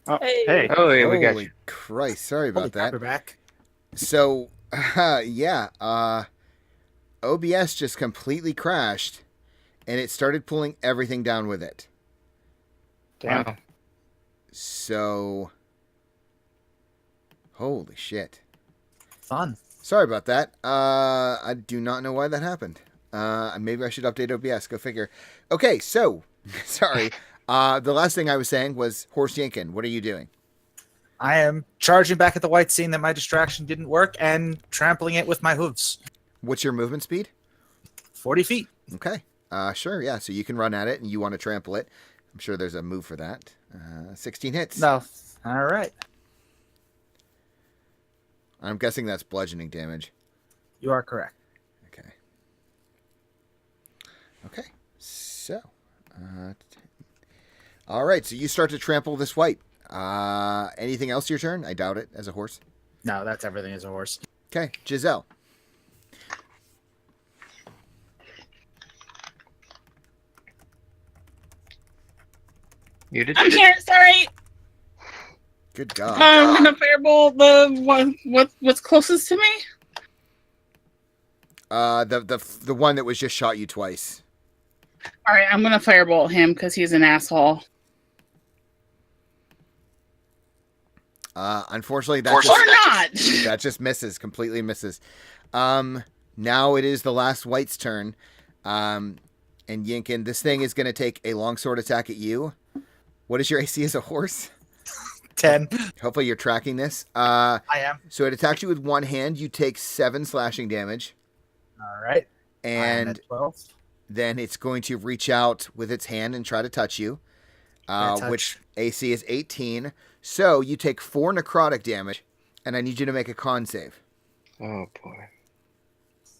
Oh, Hey. Oh, yeah, we got Holy you. Christ! Sorry Holy about crap, that. we're back. So, yeah, OBS just completely crashed, and it started pulling everything down with it. Damn. Wow. So, holy shit! Fun. Sorry about that. I do not know why that happened. Maybe I should update OBS. Go figure. Okay, so sorry. The last thing I was saying was Horse Yankin. What are you doing? I am charging back at the white, seeing that my distraction didn't work, and trampling it with my hooves. What's your movement speed? 40 feet. Okay. Sure. Yeah. So you can run at it, and you want to trample it. I'm sure there's a move for that. 16 hits. No. All right. I'm guessing that's bludgeoning damage. You are correct. Okay. Okay. So, all right. So you start to trample this white. Anything else your turn? I doubt it. As a horse. No, that's everything as a horse. Okay, Giselle. Muted. I'm here. Sorry. Good God. I'm gonna fireball the one. What's closest to me? The one that was just shot you twice. All right, I'm gonna firebolt him because he's an asshole. Unfortunately, Or not. that just misses. Completely misses. Now it is the last white's turn. And Yinkin, this thing is going to take a longsword attack at you. What is your AC as a horse? 10. Hopefully you're tracking this. I am. So it attacks you with one hand. You take 7 slashing damage. All right. I am And at 12. then it's going to reach out with its hand and try to touch you. Which AC is 18. So you take 4 necrotic damage. And I need you to make a con save. Oh, boy.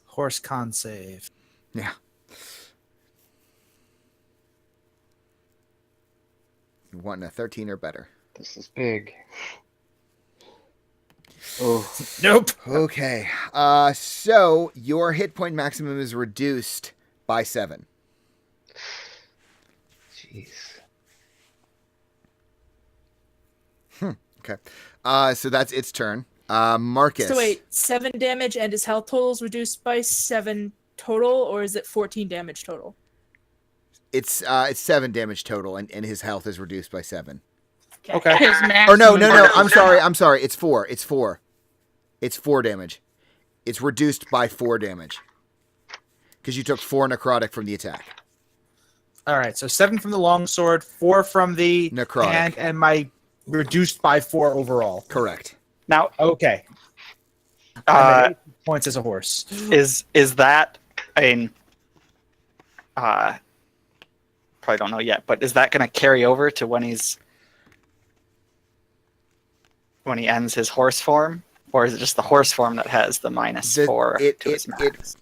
Horse con save. Yeah. You want a 13 or better. This is big. Oh, Nope. Okay. So your hit point maximum is reduced by 7. jeez. Okay. So that's its turn. Marcus. So wait, 7 damage and his health total is reduced by 7 total, or is it 14 damage total? It's 7 damage total, and his health is reduced by 7. Okay. His Or no. maximum- I'm sorry. It's 4. It's 4 damage. It's reduced by 4 damage. Because you took 4 necrotic from the attack. All right. So 7 from the longsword, 4 from the Necrotic. hand, and my reduced by 4 overall. Correct. Now, Okay. I'm at uh, 8 points as a horse. is that a probably don't know yet, but is that going to carry over to when he ends his horse form, or is it just the horse form that has the -4 to his max?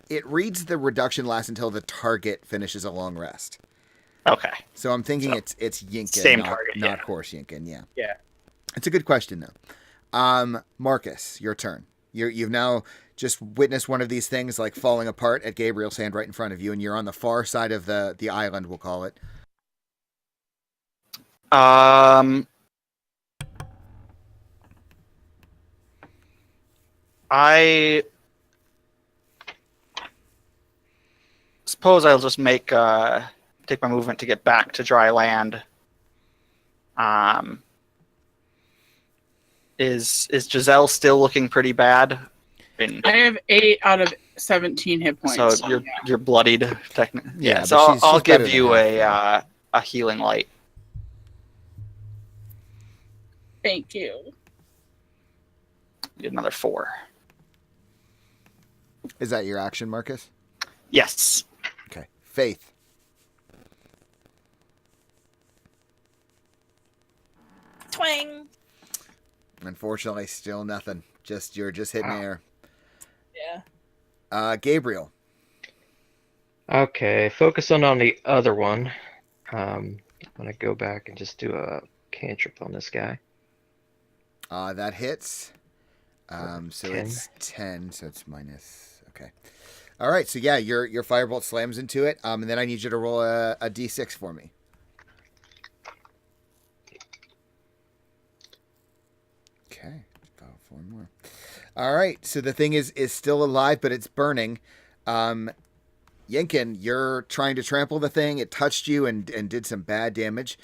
It reads the reduction lasts until the target finishes a long rest. Okay. So I'm thinking So, it's Yinkin, same not, target, not yeah. Horse Yinkin. Yeah. Yeah. It's a good question though. Marcus, your turn. You've now just witnessed one of these things like falling apart at Gabriel's hand right in front of you, and you're on the far side of the island, we'll call it. I suppose I'll just take my movement to get back to dry land. Is Giselle still looking pretty bad? I have 8 out of 17 hit points. So you're bloodied, technically. Yeah, So but I'll she's better give than you half. a healing light. Thank you. Get another 4. Is that your action, Marcus? Yes. Okay. Faith. Twang! Unfortunately, still nothing. You're just hitting Wow. air. Yeah. Gabriel. Okay, focusing on the other one. I'm going to go back and just do a cantrip on this guy. That hits. So 10. it's 10, so it's minus. Okay. All right, so yeah, your firebolt slams into it, and then I need you to roll a d6 for me. Okay, 4 more. All right, so the thing is still alive, but it's burning. Yinkin, you're trying to trample the thing. It touched you and did some bad damage.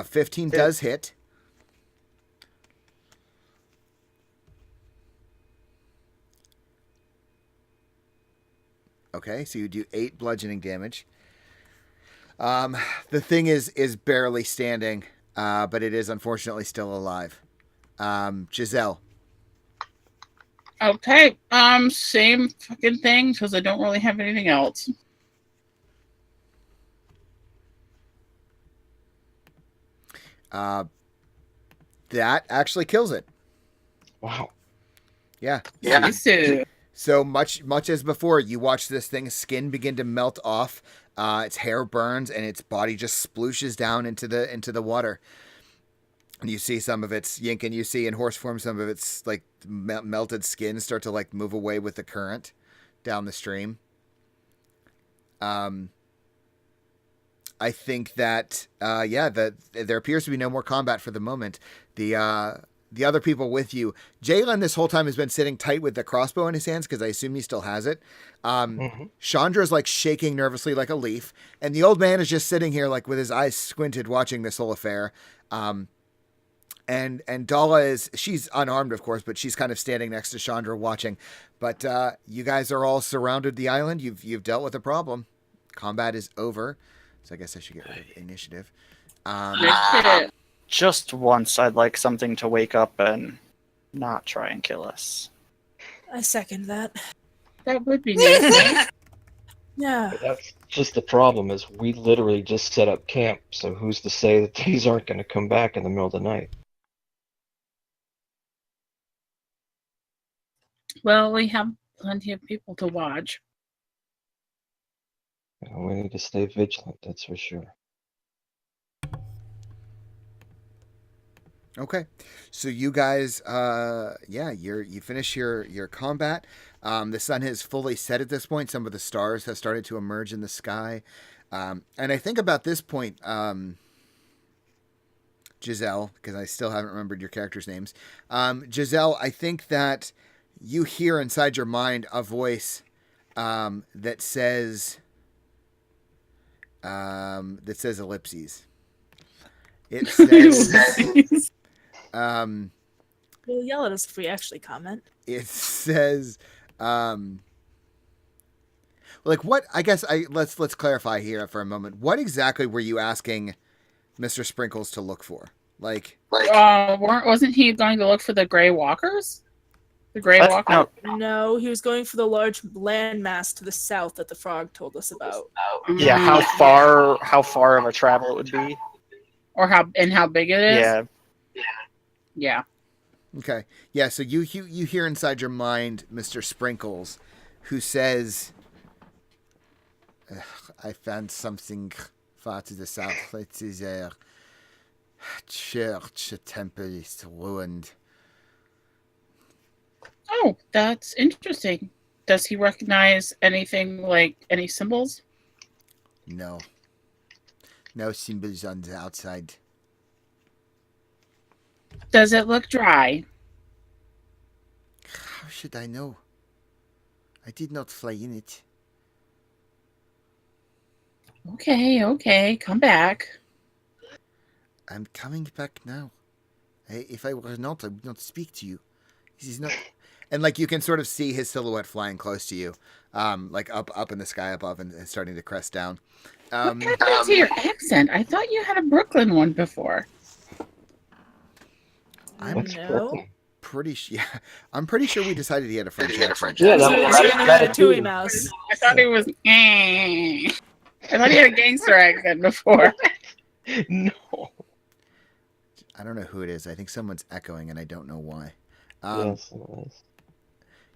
15 does hit. Okay, so you do 8 bludgeoning damage. The thing is barely standing, but it is unfortunately still alive. Giselle. Okay. Same fucking thing because I don't really have anything else. That actually kills it. Wow. Yeah. So much as before, you watch this thing's skin begin to melt off. Its hair burns and its body just splooshes down into the water. And you see some of its Yinkin, you see in horse form some of its like melted skin start to like move away with the current down the stream. I think that there appears to be no more combat for the moment. The other people with you, Jalen this whole time has been sitting tight with the crossbow in his hands because I assume he still has it. Chandra's like shaking nervously like a leaf, and the old man is just sitting here like with his eyes squinted watching this whole affair. And Dala she's unarmed, of course, but she's kind of standing next to Chandra watching. But you guys are all surrounded the island. You've dealt with the problem. Combat is over. So I guess I should get rid of initiative. Just once, I'd like something to wake up and not try and kill us. I second that. That would be nice. Yeah. But that's just the problem is we literally just set up camp, so who's to say that these aren't going to come back in the middle of the night? Well, we have plenty of people to watch. We need to stay vigilant, that's for sure. Okay, so you guys, you finish your combat. The sun has fully set at this point. Some of the stars have started to emerge in the sky, and I think about this point, Giselle, because I still haven't remembered your characters' names. Giselle, I think that you hear inside your mind a voice that says ellipses. It says. You'll yell at us if we actually comment. It says, like what? I guess let's clarify here for a moment. What exactly were you asking Mr. Sprinkles to look for? Wasn't he going to look for the Grey Walkers? The Grey Walkers? No, he was going for the large landmass to the south that the frog told us about. Yeah, how far of a travel it would be, or how big it is? Yeah. Yeah. Okay. Yeah. So you hear inside your mind Mr. Sprinkles, who says, "I found something far to the south. It is a church. A temple is ruined." Oh, that's interesting. Does he recognize anything like any symbols? No. No symbols on the outside. Does it look dry? How should I know? I did not fly in it. Okay, come back. I'm coming back now. If I were not, I would not speak to you. This is not... And, like, you can sort of see his silhouette flying close to you, like, up in the sky above and starting to crest down. What happened to your accent? I thought you had a Brooklyn one before. I'm pretty sure we decided he had a French accent. Yeah, that Ratatouille mouse. I thought he was. I thought he had a gangster accent before. No. I don't know who it is. I think someone's echoing, and I don't know why. Yes, it is.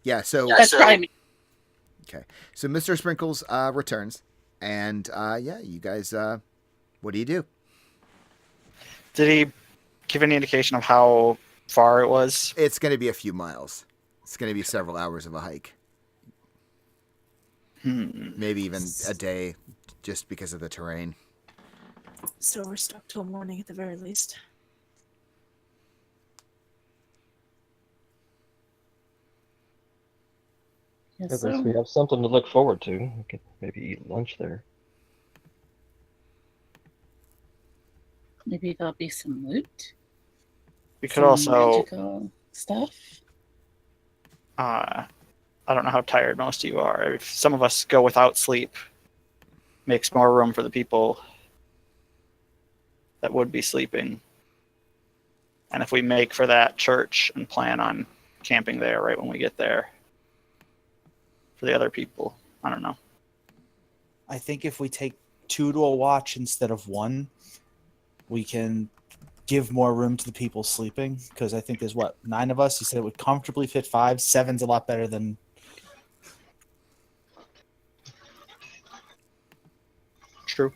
Yeah. So that's probably me. Okay. So Mr. Sprinkles returns, and you guys. What do you do? Did he give any indication of how far it was? It's going to be a few miles. It's going to be several hours of a hike. Maybe even a day, just because of the terrain. So we're stuck till morning at the very least. Yes, At least so. we have something to look forward to. We could maybe eat lunch there. Maybe there'll be some loot. We could Some also. magical stuff. I don't know how tired most of you are. If some of us go without sleep, makes more room for the people that would be sleeping. And if we make for that church and plan on camping there right when we get there, for the other people, I don't know. I think if we take 2 to a watch instead of 1, we can give more room to the people sleeping. Because I think there's 9 of us. You said it would comfortably fit 5. 7's a lot better than. True.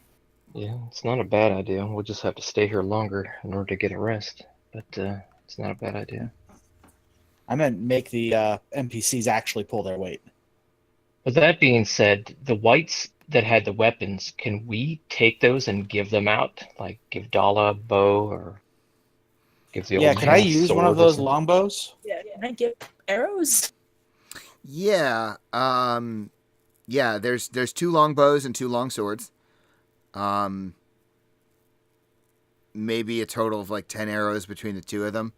Yeah, it's not a bad idea. We'll just have to stay here longer in order to get a rest. But it's not a bad idea. I meant make the NPCs actually pull their weight. But that being said, the whites that had the weapons, can we take those and give them out? Like give Dala a bow or give the Yeah, old can I man a use one sword of or those something? longbows? Yeah, can I get arrows? Yeah. Yeah. There's 2 longbows and 2 long swords. Maybe a total of like 10 arrows between the 2 of them.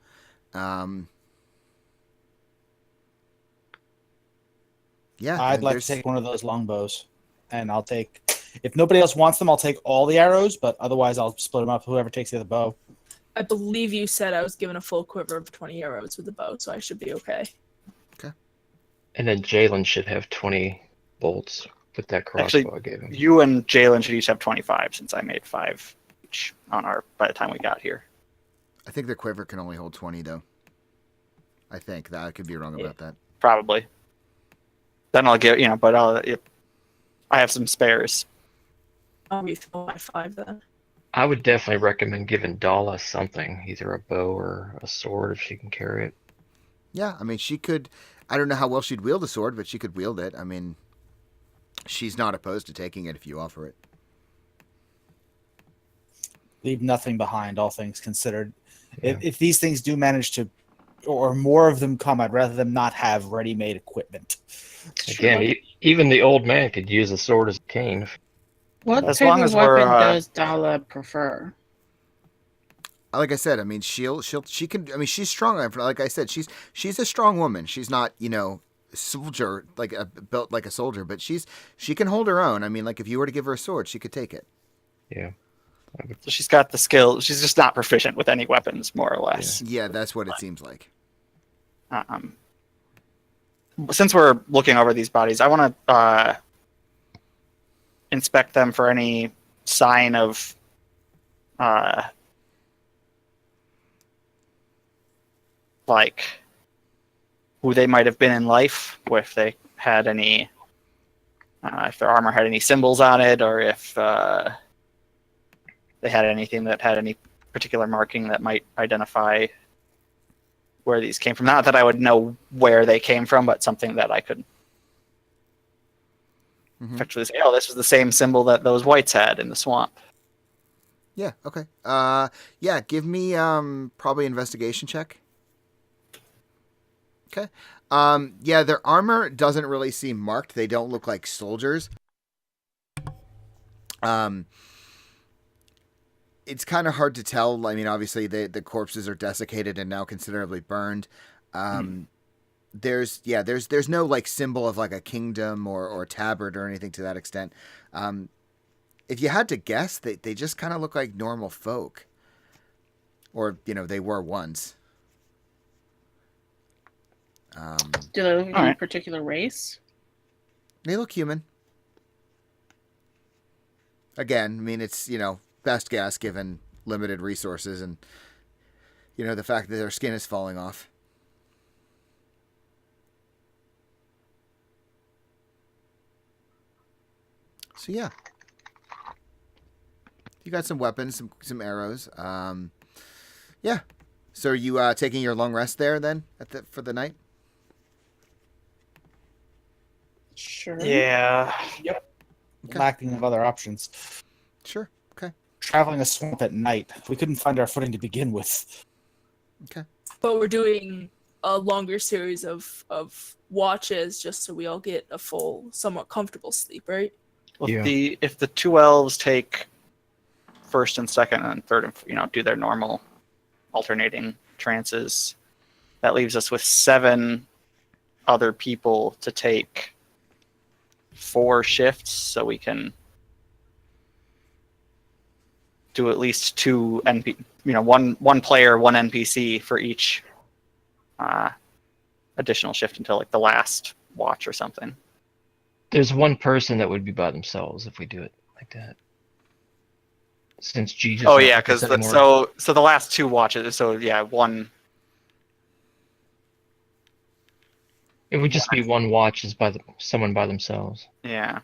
Yeah. I'd like to take one of those longbows, and I'll take. If nobody else wants them, I'll take all the arrows. But otherwise, I'll split them up. Whoever takes the other bow. I believe you said I was given a full quiver of 20 arrows with the bow, so I should be okay. And then Jalen should have 20 bolts with that crossbow I gave him. You and Jalen should each have 25 since I made 5 each by the time we got here. I think the quiver can only hold 20 though. I think that I could be wrong about that. Probably. Then I'll get but I have some spares. I'll refill my 5 then. I would definitely recommend giving Dala something, either a bow or a sword if she can carry it. Yeah, I mean, she could. I don't know how well she'd wield a sword, but she could wield it. I mean, she's not opposed to taking it if you offer it. Leave nothing behind, all things considered. Yeah. If these things do manage to, or more of them come, I'd rather them not have ready-made equipment. Again, even the old man could use a sword as a cane. What As type long of as we're, weapon does Dala prefer? Like I said, I mean, she can. I mean, she's strong. Like I said, she's a strong woman. She's not, soldier built like a soldier, but she can hold her own. I mean, like if you were to give her a sword, she could take it. Yeah. So she's got the skill. She's just not proficient with any weapons, more or less. Yeah, that's what it seems like. Since we're looking over these bodies, I want to inspect them for any sign of like who they might have been in life, or if they had any, if their armor had any symbols on it, or if they had anything that had any particular marking that might identify where these came from. Not that I would know where they came from, but something that I could effectively say, oh, this was the same symbol that those whites had in the swamp. Yeah, okay. Yeah, give me probably investigation check. Okay. Yeah, their armor doesn't really seem marked. They don't look like soldiers. It's kind of hard to tell. I mean, obviously the corpses are desiccated and now considerably burned. There's no like symbol of like a kingdom or a tabard or anything to that extent. If you had to guess, they just kind of look like normal folk. Or, they were once. Do they look like any particular race? They look human. Again, I mean, it's, best guess given limited resources and, the fact that their skin is falling off. So, yeah. You got some weapons, some arrows. Yeah. So are you taking your long rest there then for the night? Sure. Yeah. Yep. Okay. Lacking of other options. Sure. Okay. Traveling a swamp at night. We couldn't find our footing to begin with. Okay. But we're doing a longer series of watches, just so we all get a full, somewhat comfortable sleep, right? Well, Yeah. if the two elves take first and second and third, and do their normal alternating trances, that leaves us with 7 other people to take 4 shifts, so we can do at least 2 one player, 1 NPC for each additional shift until like the last watch or something. There's one person that would be by themselves if we do it like that. Since Gigi's Oh not yeah, with us because anymore. so the last 2 watches. So yeah, one. It would just be one watch is someone by themselves. Yeah.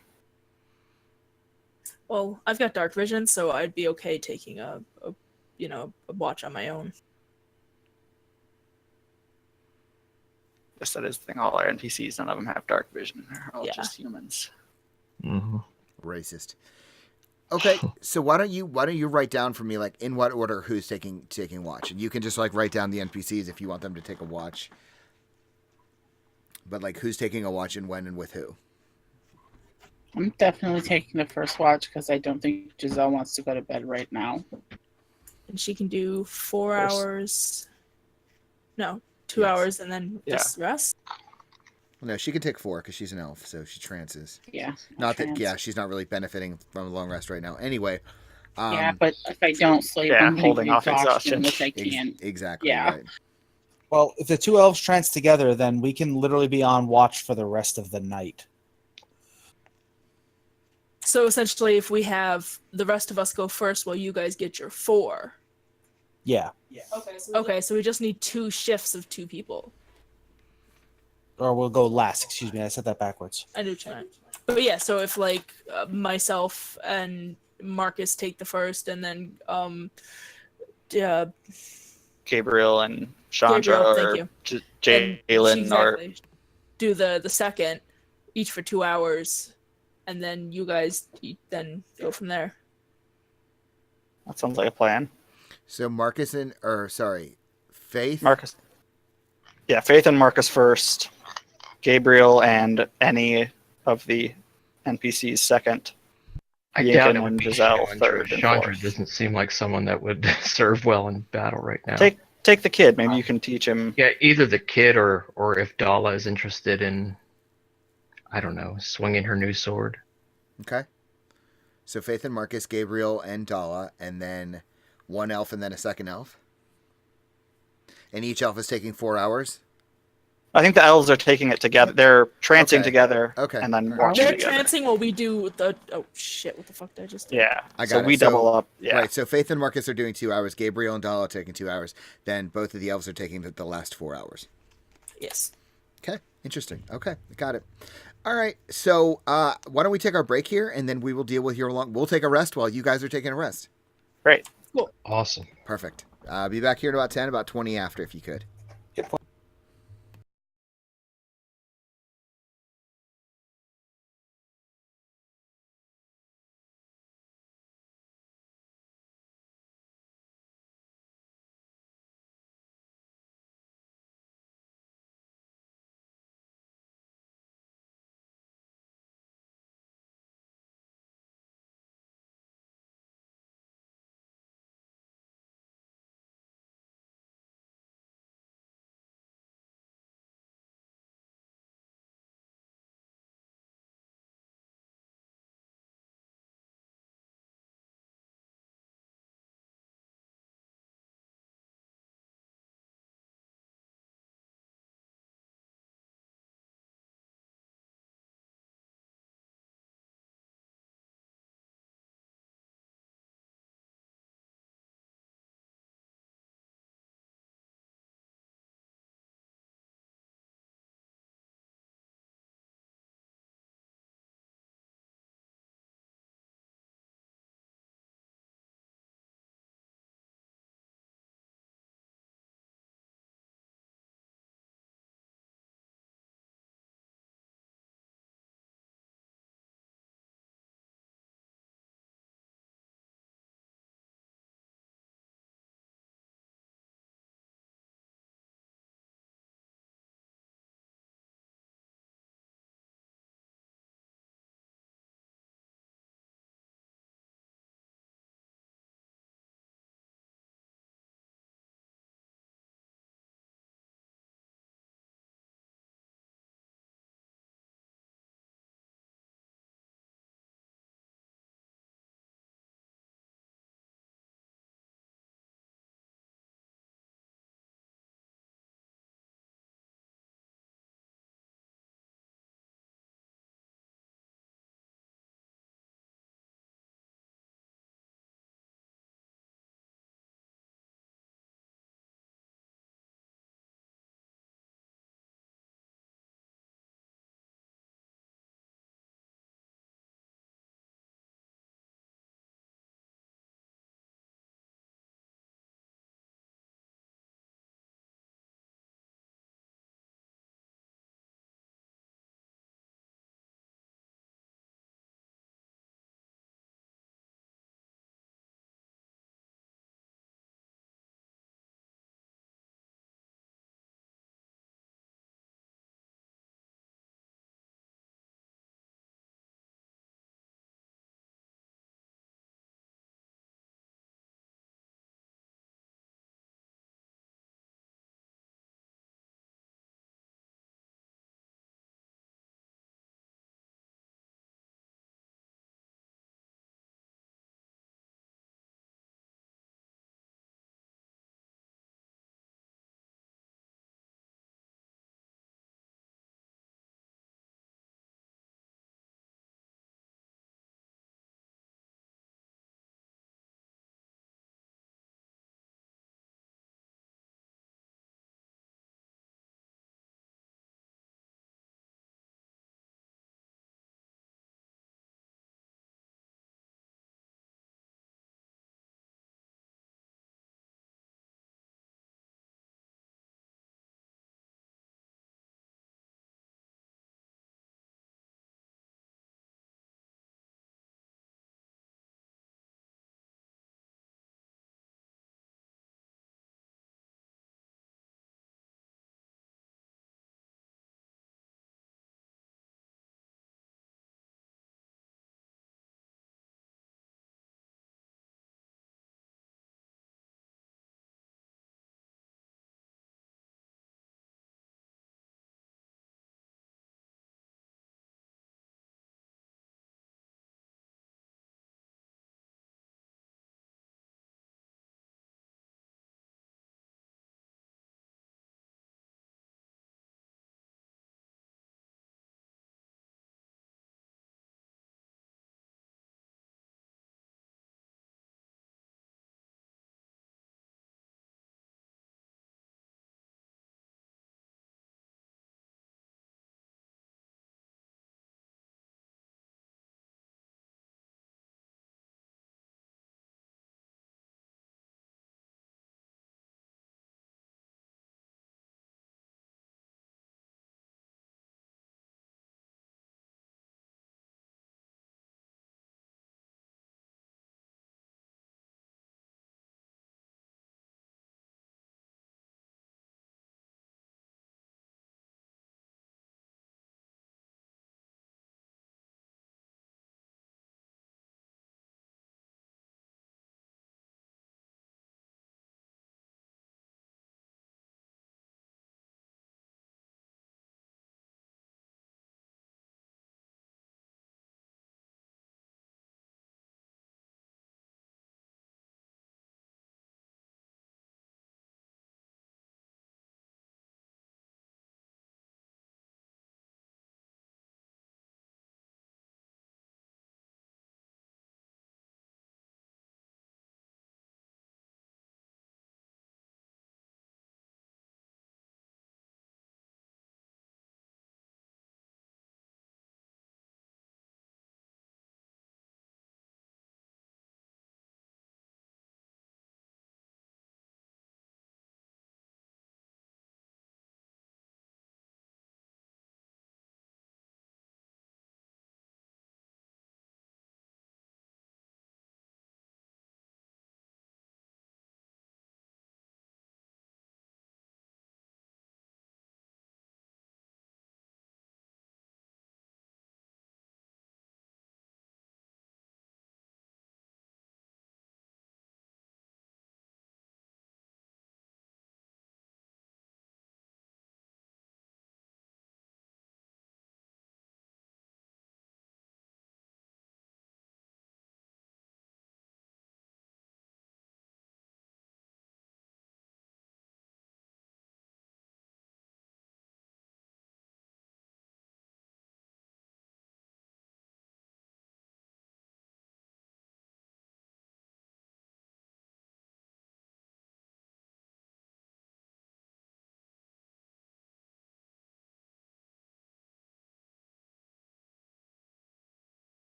Well, I've got dark vision, so I'd be okay taking a watch on my own. Yes, that is the thing. All our NPCs, none of them have dark vision. They're all Yeah. just humans. Mm-hmm. Racist. Okay, so why don't you write down for me, like, in what order who's taking watch, and you can just like write down the NPCs if you want them to take a watch. But like, who's taking a watch and when and with who? I'm definitely taking the first watch because I don't think Giselle wants to go to bed right now. And she can do 4 First. hours. No, 2 Yes. hours and then Yeah. just rest. No, she can take 4 because she's an elf, so she trances. Yeah. Not that, yeah, she's not really benefiting from a long rest right now. Anyway. Yeah, but if I don't sleep, Yeah, I'm going holding to off exhaustion, exhaustion. which I can't. Exactly. Yeah. Right. Well, if the 2 elves trance together, then we can literally be on watch for the rest of the night. So essentially, if we have the rest of us go first while you guys get your 4. Yeah. Okay, so we just need 2 shifts of 2 people. Or we'll go last. Excuse me, I said that backwards. I knew what you meant. But yeah, so if like myself and Marcus take the first, and then Gabriel and Chandra Gabriel, thank or you. Jalen exactly. Do the second, each for 2 hours, and then you guys then go from there. That sounds like a plan. So Faith. Marcus. Yeah, Faith and Marcus first. Gabriel and any of the NPCs second. I Yinkin doubt it and would be Giselle Chandra. third and Chandra fourth. doesn't seem like someone that would serve well in battle right now. Take the kid. Maybe you can teach him. Yeah, either the kid or if Dala is interested in, I don't know, swinging her new sword. Okay. So Faith and Marcus, Gabriel and Dala, and then one elf and then a second elf. And each elf is taking 4 hours. I think the elves are taking it together. They're trancing Okay. together. Okay. And then Alright. watching They're together. trancing while we do the. Oh shit! What the fuck did I just do? Yeah. I got so it. we So- double up. Yeah. Right. So Faith and Marcus are doing 2 hours. Gabriel and Dala are taking 2 hours. Then both of the elves are taking the last 4 hours. Yes. Okay. Interesting. Okay. Got it. All right. So why don't we take our break here, and then we will deal with We'll take a rest while you guys are taking a rest. Great. Awesome. Perfect. Be back here in about 10, about 20 after, if you could.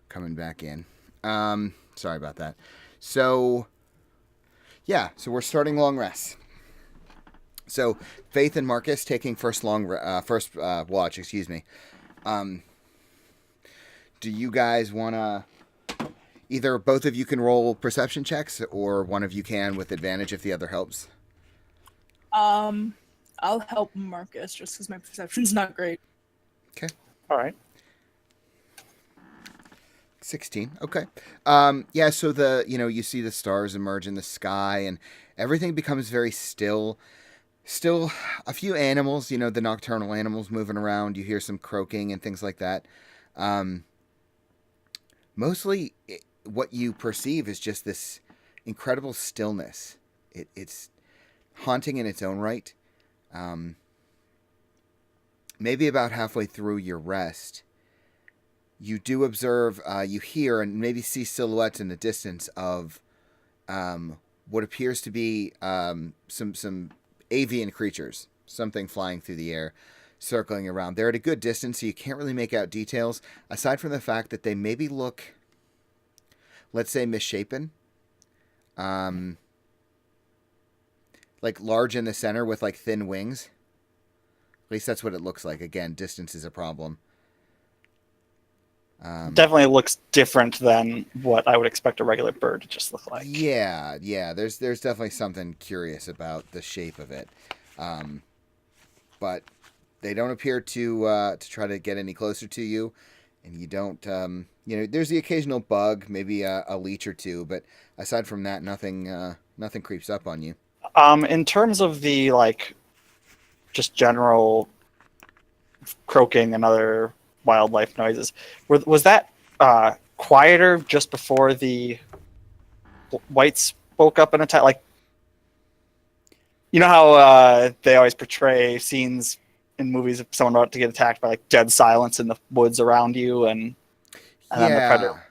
coming back in. Sorry about that. So, yeah, so we're starting long rests. So, Faith and Marcus taking first watch. Excuse me. Do you guys want to? Either both of you can roll perception checks, or one of you can with advantage if the other helps. I'll help Marcus just because my perception's not great. Okay. All right. 16. Okay. Yeah, so you see the stars emerge in the sky and everything becomes very still. Still a few animals, the nocturnal animals moving around. You hear some croaking and things like that. Mostly what you perceive is just this incredible stillness. It's haunting in its own right. Maybe about halfway through your rest, you do observe, you hear and maybe see silhouettes in the distance of what appears to be some avian creatures, something flying through the air, circling around. They're at a good distance, so you can't really make out details, aside from the fact that they maybe look, let's say, misshapen. Like large in the center with like thin wings. At least that's what it looks like. Again, distance is a problem. Definitely looks different than what I would expect a regular bird to just look like. Yeah. There's definitely something curious about the shape of it, but they don't appear to try to get any closer to you, and you don't. There's the occasional bug, maybe a leech or two, but aside from that, nothing creeps up on you. In terms of the just general croaking and other wildlife noises, was that quieter just before the whites woke up and attacked? Like, you know how they always portray scenes in movies of someone about to get attacked by like dead silence in the woods around you, and then the predator.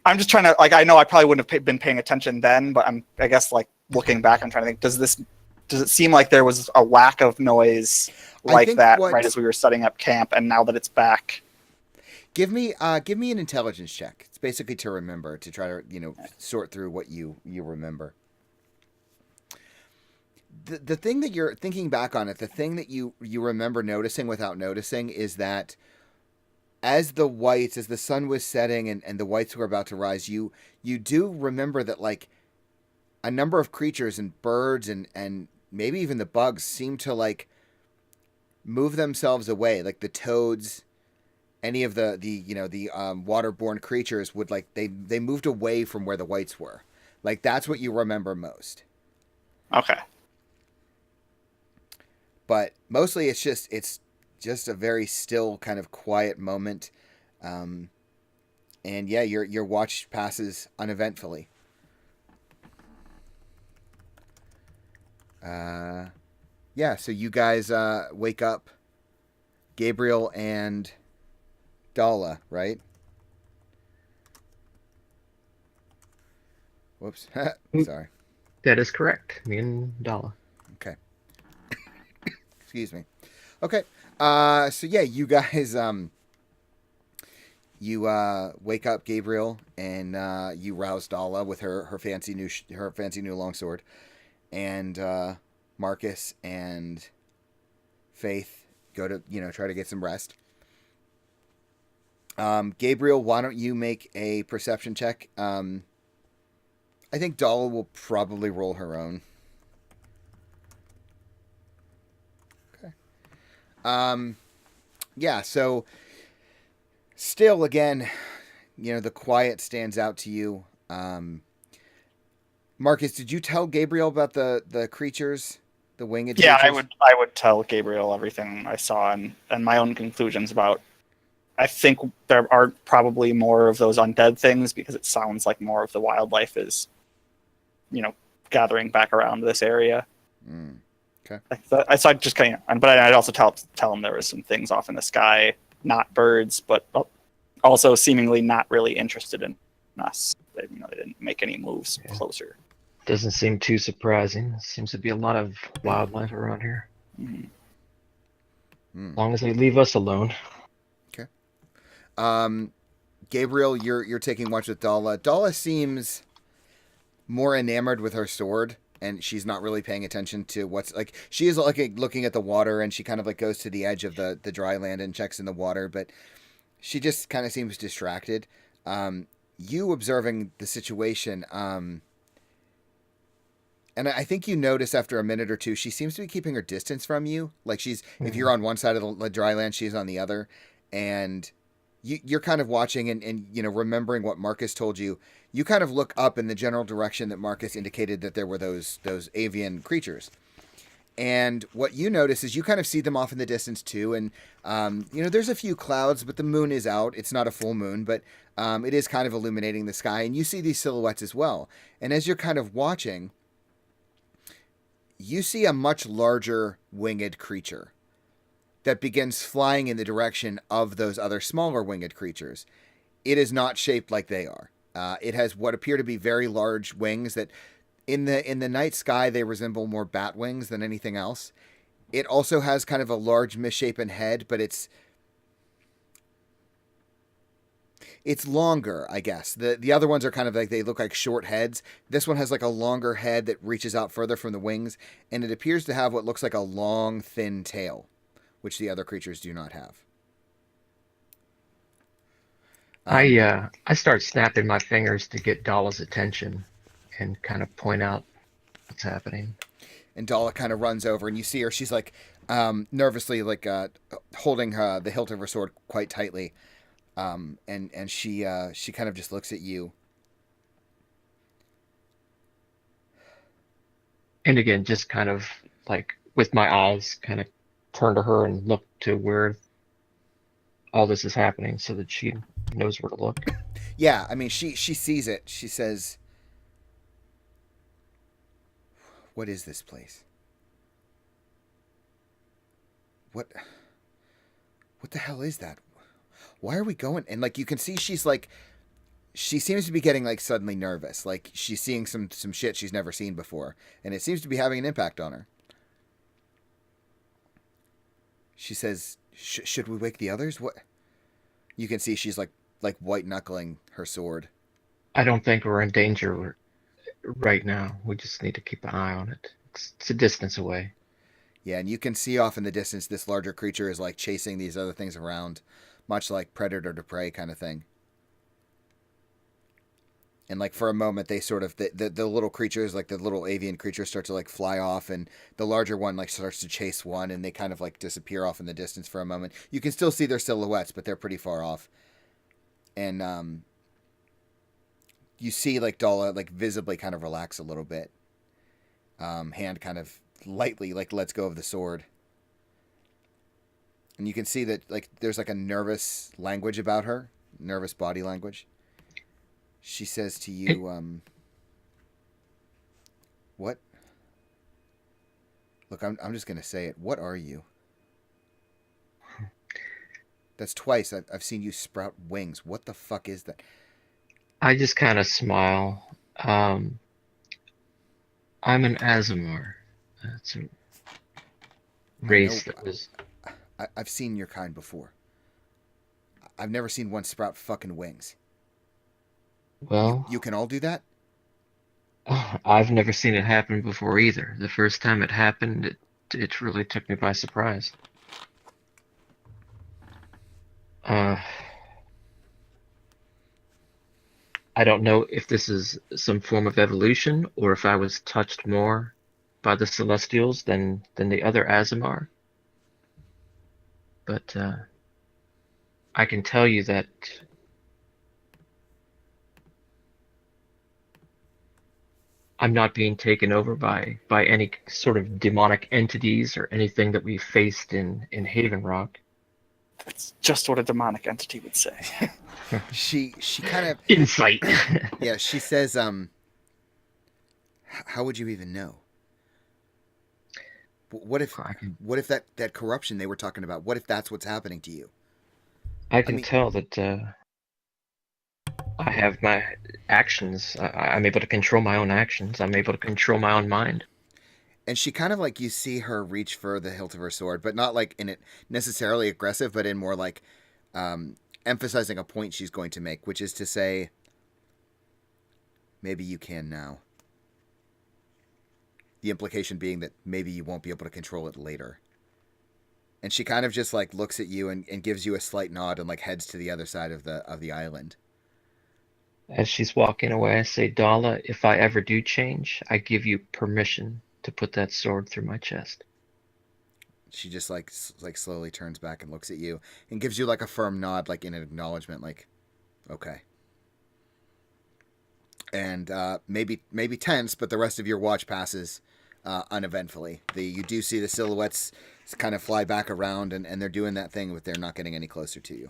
I'm just trying to I know I probably wouldn't have been paying attention then, but I guess looking back, I'm trying to think. Does it seem like there was a lack of noise like that right as we were setting up camp, and now that it's back? Give me an intelligence check. It's basically to remember, to try to sort through what you remember. The thing that you're thinking back on it, the thing that you remember noticing without noticing is that as the sun was setting and the whites were about to rise, you do remember that a number of creatures and birds and maybe even the bugs seem to move themselves away, like the toads, any of the waterborne creatures would they moved away from where the whites were. That's what you remember most. Okay. But mostly it's just a very still kind of quiet moment. And yeah, your watch passes uneventfully. Yeah, so you guys wake up, Gabriel and Dala, right? Whoops. Sorry. That is correct. Me and Dala. Okay. Excuse me. Okay. So yeah, you guys you wake up Gabriel and you rouse Dala with her fancy new longsword, and Marcus and Faith go to try to get some rest. Gabriel, why don't you make a perception check? I think Dala will probably roll her own. Okay. Yeah, so still again, the quiet stands out to you. Marcus, did you tell Gabriel about the creatures, the winged creatures? Yeah, I would tell Gabriel everything I saw and my own conclusions about. I think there are probably more of those undead things because it sounds like more of the wildlife is, gathering back around this area. Okay. So I just kind of, but I'd also tell him there was some things off in the sky, not birds, but also seemingly not really interested in us. They didn't make any moves closer. Doesn't seem too surprising. Seems to be a lot of wildlife around here. Mm-hmm. As long as they leave us alone. Okay. Gabriel, you're taking watch with Dala. Dala seems more enamored with her sword, and she's not really paying attention to what's like. She is like looking at the water, and she kind of like goes to the edge of the dry land and checks in the water, but she just kind of seems distracted. You observing the situation, and I think you notice after a minute or two, she seems to be keeping her distance from you. Like if you're on one side of the dry land, she's on the other, and you're kind of watching and remembering what Marcus told you. You kind of look up in the general direction that Marcus indicated that there were those avian creatures. And what you notice is you kind of see them off in the distance too. And, there's a few clouds, but the moon is out. It's not a full moon, but it is kind of illuminating the sky. And you see these silhouettes as well. And as you're kind of watching, you see a much larger winged creature that begins flying in the direction of those other smaller winged creatures. It is not shaped like they are. It has what appear to be very large wings that in the night sky, they resemble more bat wings than anything else. It also has kind of a large misshapen head, but it's longer, I guess. The other ones are kind of like, they look like short heads. This one has like a longer head that reaches out further from the wings, and it appears to have what looks like a long, thin tail, which the other creatures do not have. I start snapping my fingers to get Dala's attention and kind of point out what's happening. And Dala kind of runs over, and you see her. She's like nervously, like holding the hilt of her sword quite tightly, and she kind of just looks at you. And again, just kind of like with my eyes kind of turn to her and look to where all this is happening so that she knows where to look. Yeah, I mean, she sees it. She says, "What is this place? What the hell is that? Why are we going?" And like you can see, she's like, she seems to be getting like suddenly nervous. Like she's seeing some shit she's never seen before, and it seems to be having an impact on her. She says, "Should we wake the others?" What? You can see she's like white knuckling her sword. I don't think we're in danger right now. We just need to keep an eye on it. It's a distance away. Yeah, and you can see off in the distance this larger creature is like chasing these other things around, much like predator to prey kind of thing. And like for a moment, they sort of the little creatures, like the little avian creatures, start to like fly off, and the larger one like starts to chase one, and they kind of like disappear off in the distance for a moment. You can still see their silhouettes, but they're pretty far off. And you see like Dala like visibly kind of relax a little bit. Hand kind of lightly like lets go of the sword. And you can see that like there's like a nervous language about her, nervous body language. She says to you, what? Look, I'm just gonna say it. What are you? That's twice I've seen you sprout wings. What the fuck is that? I just kind of smile. I'm an Azamar. That's a race that was. I've seen your kind before. I've never seen one sprout fucking wings. Well, You can all do that? I've never seen it happen before either. The first time it happened, it really took me by surprise. I don't know if this is some form of evolution or if I was touched more by the Celestials than the other Azamar. But I can tell you that I'm not being taken over by any sort of demonic entities or anything that we faced in Haven Rock. That's just what a demonic entity would say. She kind of Insight. yeah. She says, how would you even know? What if that corruption they were talking about? What if that's what's happening to you? I can tell that I have my actions. I'm able to control my own actions. I'm able to control my own mind. And she kind of like, you see her reach for the hilt of her sword, but not like in it necessarily aggressive, but in more like emphasizing a point she's going to make, which is to say, maybe you can now. The implication being that maybe you won't be able to control it later. And she kind of just like looks at you and gives you a slight nod and like heads to the other side of the island. As she's walking away, I say, Dala, if I ever do change, I give you permission to put that sword through my chest. She just like slowly turns back and looks at you and gives you like a firm nod, like in an acknowledgement, like, okay. And maybe tense, but the rest of your watch passes uneventfully. You do see the silhouettes kind of fly back around, and they're doing that thing, but they're not getting any closer to you.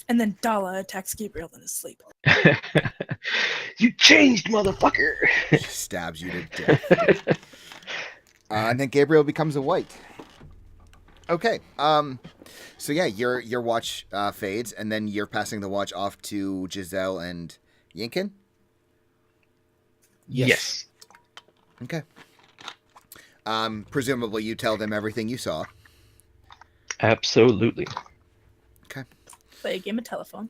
And then Dala attacks Gabriel in his sleep. You changed, motherfucker! She stabs you to death. And then Gabriel becomes a white. Okay. So yeah, your watch fades, and then you're passing the watch off to Giselle and Yinkin? Yes. Okay. Presumably you tell them everything you saw. Absolutely. Okay. Play a game of telephone.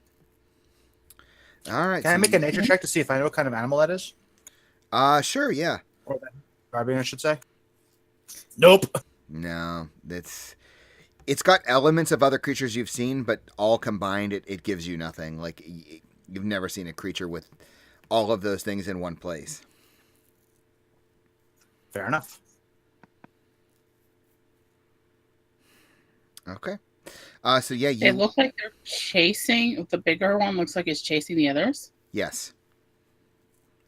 All right. Can I make a nature check to see if I know what kind of animal that is? Sure, yeah. Or that Guardian, I should say. Nope. No, it's got elements of other creatures you've seen, but all combined, it gives you nothing. Like, you've never seen a creature with all of those things in one place. Fair enough. Okay. So yeah, They look like they're chasing. The bigger one looks like it's chasing the others. Yes.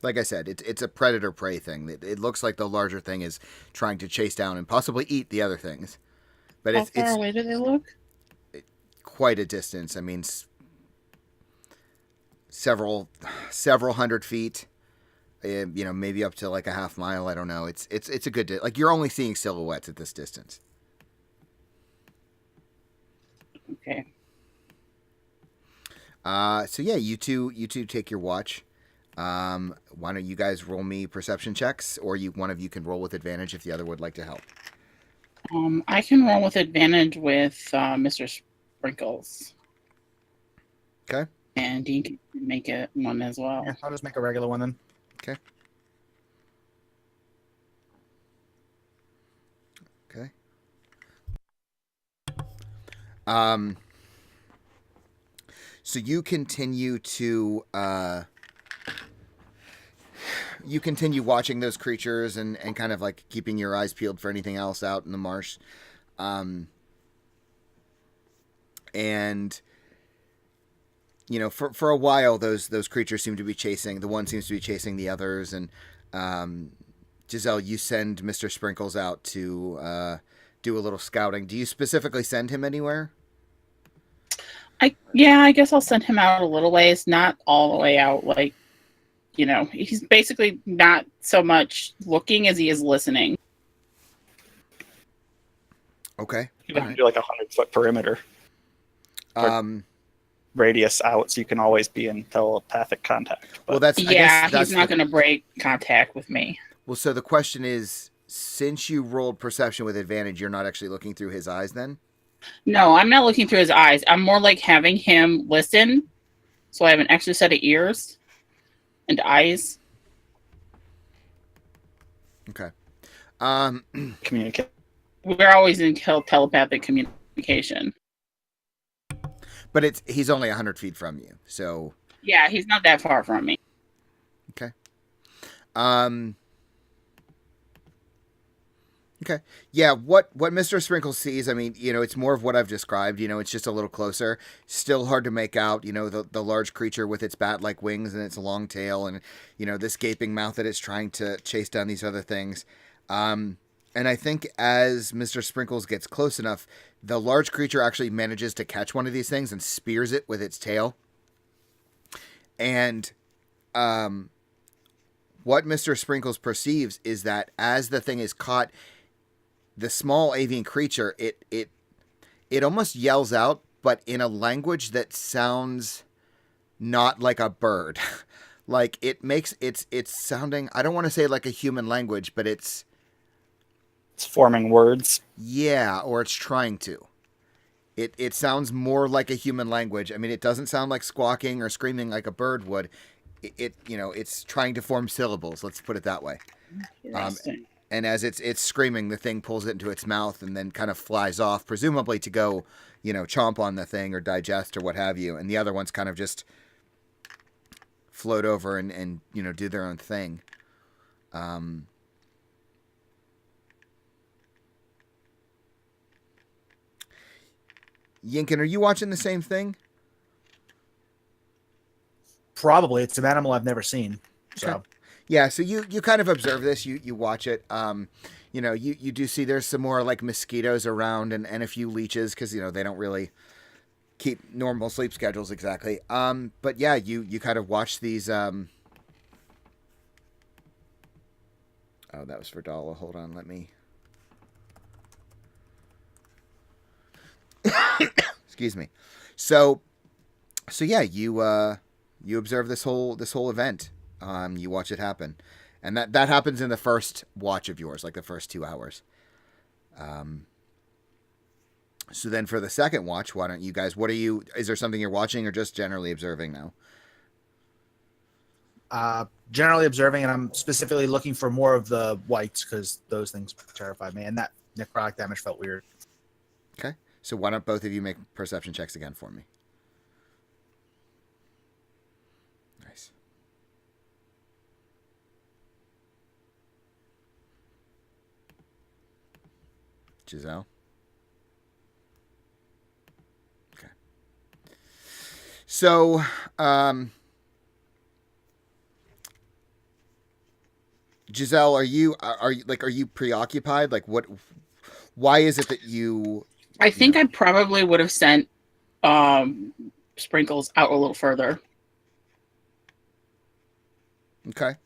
Like I said, it's a predator-prey thing. It looks like the larger thing is trying to chase down and possibly eat the other things. But How far away do they look? Quite a distance. I mean, several hundred feet. Maybe up to like a half mile. I don't know. It's a good like you're only seeing silhouettes at this distance. Okay. So yeah, you two take your watch. Why don't you guys roll me perception checks, or one of you can roll with advantage if the other would like to help. I can roll with advantage with Mr. Sprinkles. Okay. And Dean can make it one as well. Yeah, I'll just make a regular one then. Okay. Okay. So you continue watching those creatures and kind of like keeping your eyes peeled for anything else out in the marsh. And for a while those creatures seem to be chasing, the one seems to be chasing the others, and Giselle, you send Mr. Sprinkles out to do a little scouting. Do you specifically send him anywhere? I guess I'll send him out a little ways, not all the way out. Like, he's basically not so much looking as he is listening. Okay. You can do like 100-foot perimeter. Radius out, so you can always be in telepathic contact. Well, that's he's not going to break contact with me. Well, so the question is, since you rolled perception with advantage, you're not actually looking through his eyes then? No, I'm not looking through his eyes. I'm more like having him listen, so I have an extra set of ears and eyes. Okay. Communicate. We're always in telepathic communication. But he's only 100 feet from you, so... Yeah, he's not that far from me. Okay. Okay. Yeah, what Mr. Sprinkles sees, I mean, it's more of what I've described. It's just a little closer. Still hard to make out, the large creature with its bat-like wings and its long tail and, this gaping mouth that it's trying to chase down these other things. And I think as Mr. Sprinkles gets close enough, the large creature actually manages to catch one of these things and spears it with its tail. And what Mr. Sprinkles perceives is that as the thing is caught, the small avian creature, it almost yells out, but in a language that sounds not like a bird. Like it's sounding, I don't want to say like a human language, but it's forming words. Yeah, or it's trying to. It sounds more like a human language. I mean, it doesn't sound like squawking or screaming like a bird would. It's trying to form syllables. Let's put it that way. Interesting. And as it's screaming, the thing pulls it into its mouth and then kind of flies off, presumably to go, chomp on the thing or digest or what have you. And the other ones kind of just float over and do their own thing. Yinkin, are you watching the same thing? Probably. It's an animal I've never seen. So. Okay. Yeah, so you kind of observe this, you watch it. You do see there's some more like mosquitoes around and a few leeches because they don't really keep normal sleep schedules exactly. But yeah, you kind of watch these. Oh, that was for Dala. Hold on, let me. Excuse me. So yeah, you observe this whole event. You watch it happen, and that happens in the first watch of yours, like the first 2 hours. So then for the second watch, why don't you guys? Is there something you're watching or just generally observing now? Generally observing, and I'm specifically looking for more of the whites because those things terrify me, and that necrotic damage felt weird. Okay, so why don't both of you make perception checks again for me? Nice. Giselle? Okay. So, Giselle, are you preoccupied? Like, why is it that you? I think I probably would have sent Sprinkles out a little further. Okay.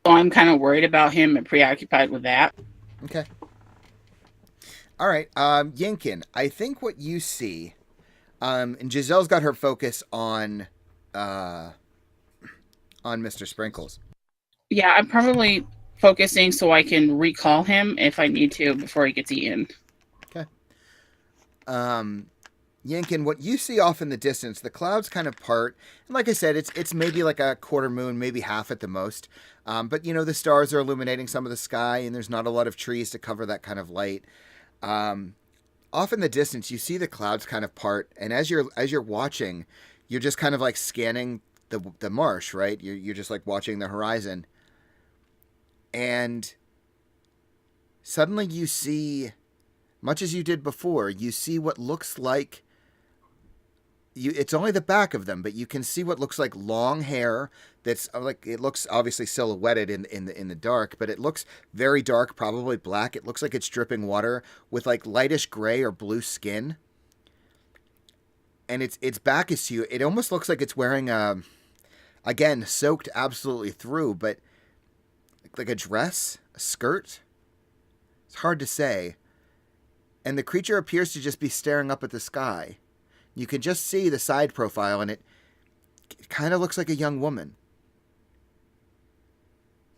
So I'm kind of worried about him and preoccupied with that. Okay. All right. Yinkin, I think what you see, and Giselle's got her focus on Mr. Sprinkles. Yeah, I'm probably focusing so I can recall him if I need to before he gets eaten. Okay. Yinkin, what you see off in the distance, the clouds kind of part, and like I said, it's maybe like a quarter moon, maybe half at the most. But the stars are illuminating some of the sky, and there's not a lot of trees to cover that kind of light. Off in the distance, you see the clouds kind of part, and as you're watching, you're just kind of like scanning the marsh, right? You're just like watching the horizon, and suddenly you see, much as you did before, you see what looks like. It's only the back of them, but you can see what looks like long hair. That's like, it looks obviously silhouetted in the dark, but it looks very dark, probably black. It looks like it's dripping water with like lightish gray or blue skin. And its back is to you. It almost looks like it's wearing again, soaked absolutely through, but like a dress, a skirt. It's hard to say. And the creature appears to just be staring up at the sky. You can just see the side profile, and it kind of looks like a young woman.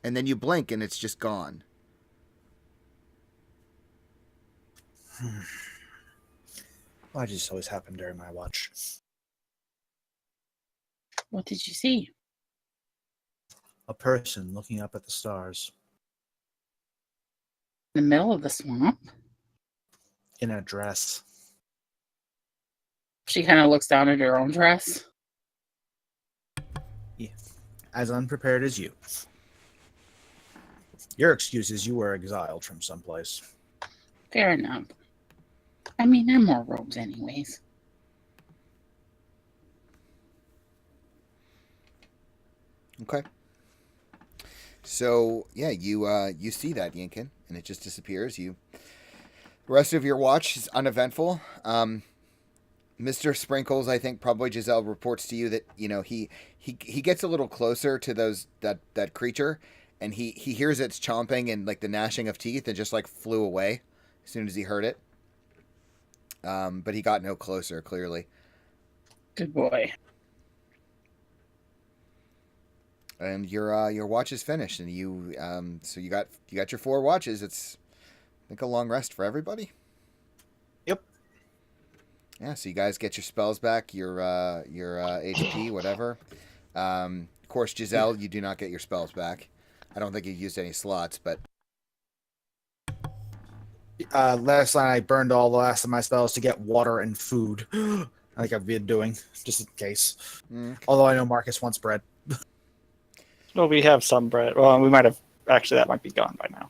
And then you blink, and it's just gone. Why does this always happen during my watch? What did you see? A person looking up at the stars. In the middle of the swamp? In a dress. She kind of looks down at her own dress. Yeah. As unprepared as you. Your excuse is you were exiled from someplace. Fair enough. I mean, I'm more robes anyways. Okay. So yeah, you see that, Yinkin, and it just disappears. The rest of your watch is uneventful. Mr. Sprinkles, I think probably Giselle reports to you that he gets a little closer to that creature, and he hears its chomping and like the gnashing of teeth, and just like flew away as soon as he heard it. But he got no closer, clearly. Good boy. And your watch is finished, and so you got your 4 watches. It's, I think, a long rest for everybody. Yep. Yeah, so you guys get your spells back, your HP, whatever. Of course, Giselle, you do not get your spells back. I don't think you used any slots, but Last night I burned all the last of my spells to get water and food, like I've been doing, just in case. Although I know Marcus wants bread. Well, we have some bread. Well, we might have actually that might be gone by now.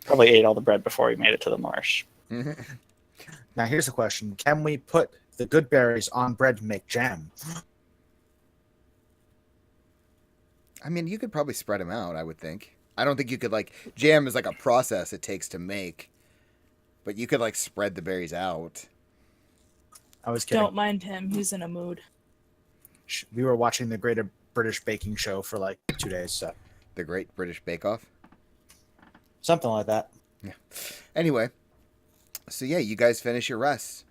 Probably ate all the bread before we made it to the marsh. Now here's the question: can we put the good berries on bread and make jam? I mean, you could probably spread them out, I would think. I don't think you could, like, jam is like a process it takes to make, but you could, like, spread the berries out. I was kidding. Don't mind him. He's in a mood. We were watching the Great British Baking Show for like 2 days, so The Great British Bake Off. something like that. Yeah. Anyway, so yeah, you guys finish your rests.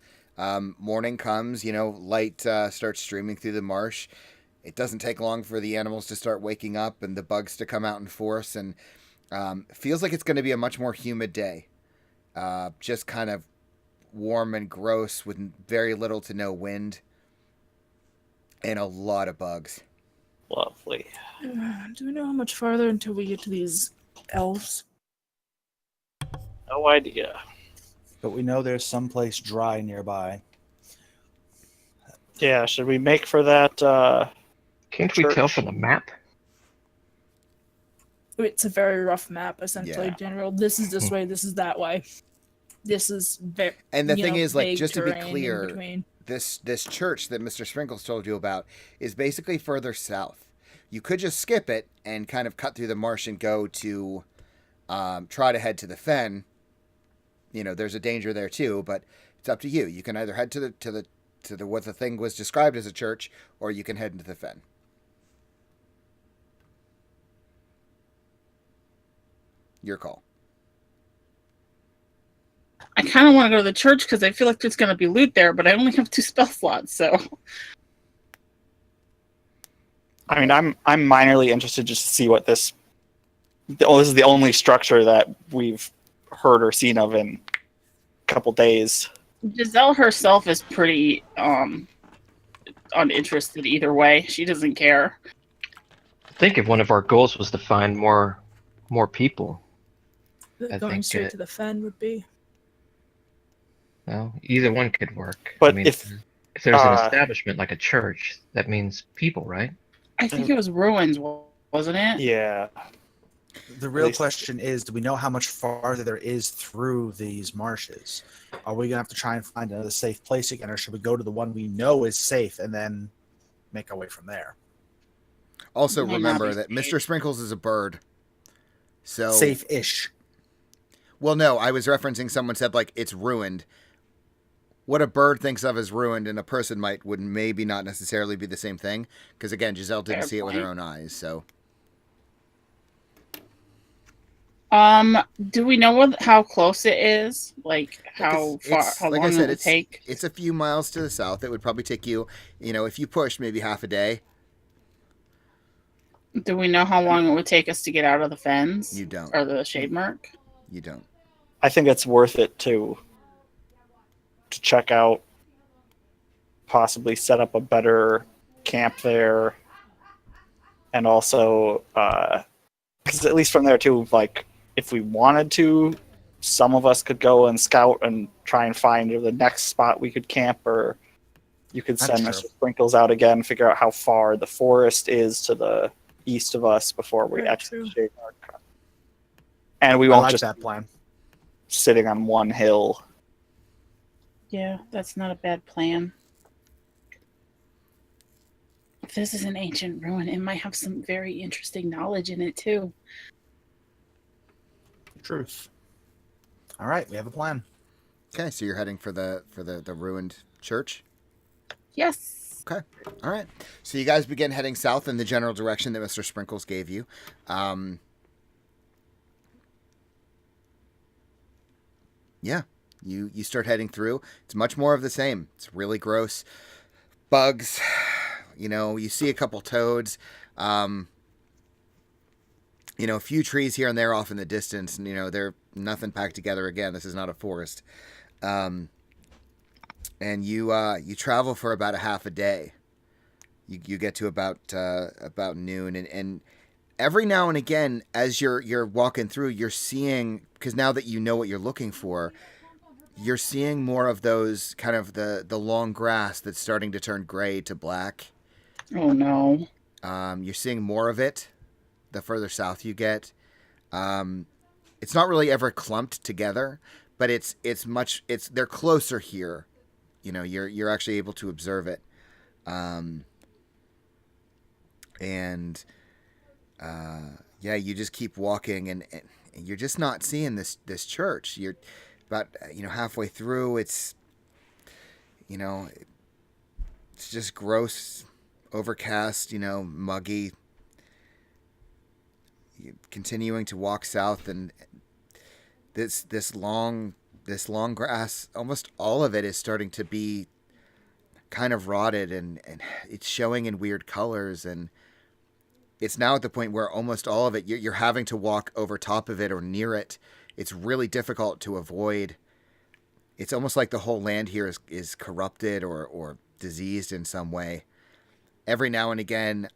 Morning comes, light starts streaming through the marsh. It doesn't take long for the animals to start waking up and the bugs to come out in force, and feels like it's going to be a much more humid day. Just kind of warm and gross with very little to no wind and a lot of bugs. Lovely. Do we know how much farther until we get to these elves? No idea. But we know there's someplace dry nearby. Yeah, should we make for that? Can't we tell from the map? It's a very rough map, essentially. Yeah. General. This is this way. This is that way. This is very. And the thing is, like, vague just to be terrain in clear, between. this church that Mr. Sprinkles told you about is basically further south. You could just skip it and kind of cut through the marsh and go to try to head to the fen. There's a danger there too, but it's up to you. You can either head to the what the thing was described as a church, or you can head into the fen. Your call. I kind of want to go to the church because I feel like there's going to be loot there, but I only have 2 spell slots, so. I mean, I'm minorly interested just to see what this. Oh, this is the only structure that we've heard or seen of in a couple days. Giselle herself is pretty uninterested either way. She doesn't care. I think if one of our goals was to find more people, I Going think straight it- to the fen would be. well, either one could work. But I mean, if if there's an establishment like a church, that means people, right? I think it was ruins, wasn't it? yeah, The real least- question is, do we know how much farther there is through these marshes? Are we going to have to try and find another safe place again, or should we go to the one we know is safe and then make our way from there? Also, May not remember be that safe. Mr. Sprinkles is a bird. So Safe-ish. Well, no, I was referencing someone said, like, it's ruined. What a bird thinks of as ruined and a person would maybe not necessarily be the same thing. Because, again, Giselle didn't Fair see it with her point. own eyes, so. Do we know how close it is? Like how far, how like long I said, it would take? it's a few miles to the south. It would probably take you, if you pushed, maybe half a day. Do we know how long it would take us to get out of the fens? You don't. Or the shade mark? You don't. I think it's worth it to check out, possibly set up a better camp there, and also because at least from there too, like if we wanted to, some of us could go and scout and try and find the next spot we could camp, or you could That's send true. Mr. Sprinkles out again, figure out how far the forest is to the east of us before we Very exit true. the shade mark. And we I won't like just that plan. sitting on one hill. Yeah, that's not a bad plan. If this is an ancient ruin, it might have some very interesting knowledge in it too. Truth. All right, we have a plan. Okay, so you're heading for the ruined church? Yes. Okay. All right. So you guys begin heading south in the general direction that Mr. Sprinkles gave you. Yeah. You start heading through. It's much more of the same. It's really gross. Bugs. You see a couple toads. A few trees here and there off in the distance. And, they're nothing packed together again. This is not a forest. and you travel for about a half a day. You get to about noon, and every now and again, as you're walking through, you're seeing, because now that you know what you're looking for, you're seeing more of those kind of the long grass that's starting to turn gray to black. Oh no. You're seeing more of it the further south you get. It's not really ever clumped together, but it's they're closer here. You know, you're actually able to observe it. And yeah, you just keep walking, and you're just not seeing this church. You're about halfway through. It's it's just gross, overcast, muggy. You're continuing to walk south, and this long grass, almost all of it is starting to be kind of rotted, and it's showing in weird colors, and it's now at the point where almost all of it, you're having to walk over top of it or near it. It's really difficult to avoid. It's almost like the whole land here is corrupted or diseased in some way. Every now and again,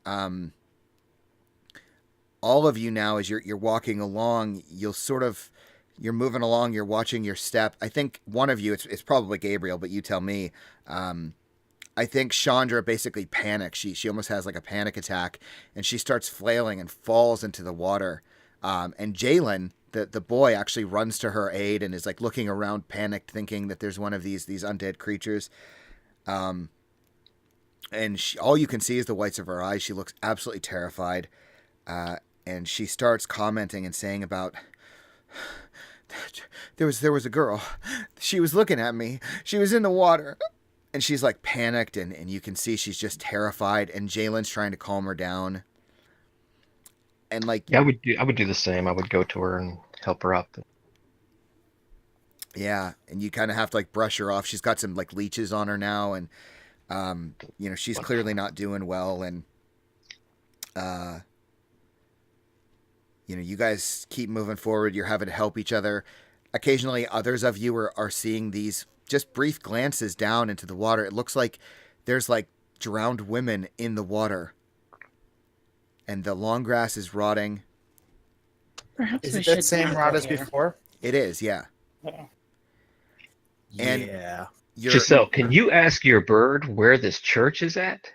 all of you now, as you're walking along, you're moving along, you're watching your step. I think one of you, it's probably Gabriel, but you tell me. I think Chandra basically panics. She almost has like a panic attack, and she starts flailing and falls into the water. And Jalen, the boy, actually runs to her aid and is like looking around, panicked, thinking that there's one of these undead creatures. And all you can see is the whites of her eyes. She looks absolutely terrified. And she starts commenting and saying about, there was a girl. She was looking at me. She was in the water. And she's like panicked, and you can see she's just terrified, and Jalen's trying to calm her down. And like, Yeah, I would do the same. I would go to her and help her up. yeah, and you kind of have to like brush her off. She's got some like leeches on her now, and she's clearly not doing well, and you guys keep moving forward. You're having to help each other. Occasionally, others of you are seeing these just brief glances down into the water. It looks like there's like drowned women in the water, and the long grass is rotting. Perhaps Is we it should that same not route go as here. before? It is, yeah. Oh. And yeah. Giselle, can you ask your bird where this church is at?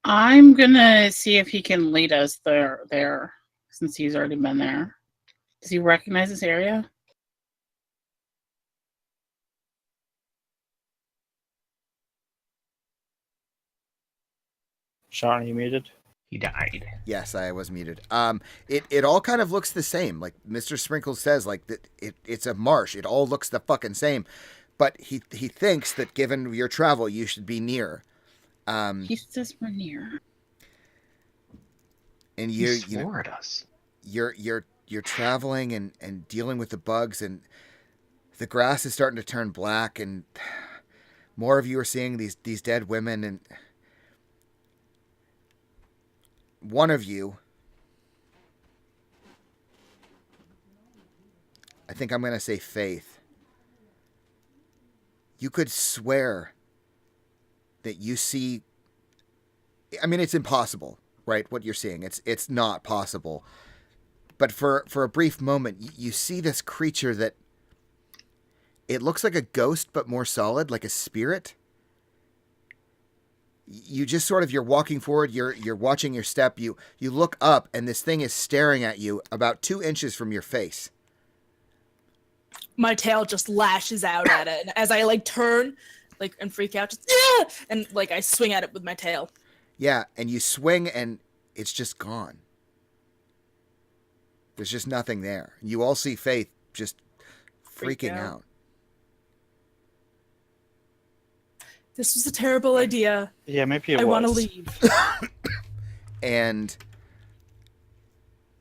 I'm gonna see if he can lead us there, since he's already been there. Does he recognize this area? Sean, are you muted? He died. Yes, I was muted. It all kind of looks the same. Like Mr. Sprinkles says, like that it's a marsh. It all looks the fucking same. But he thinks that given your travel, you should be near. He says we're near. And He swore at us. You're traveling and dealing with the bugs, and the grass is starting to turn black, and more of you are seeing these dead women, and one of you, I think I'm going to say Faith, you could swear that you see, I mean, it's impossible, right? What you're seeing, it's not possible. But for a brief moment, you see this creature that it looks like a ghost, but more solid, like a spirit. You just sort of, you're walking forward, you're watching your step, you look up, and this thing is staring at you about 2 inches from your face. My tail just lashes out at it, and as I like turn, like and freak out, just and like I swing at it with my tail. Yeah, and you swing, and it's just gone. There's just nothing there. You all see Faith just freaking out. This was a terrible idea. Yeah, maybe it I was. want to leave. And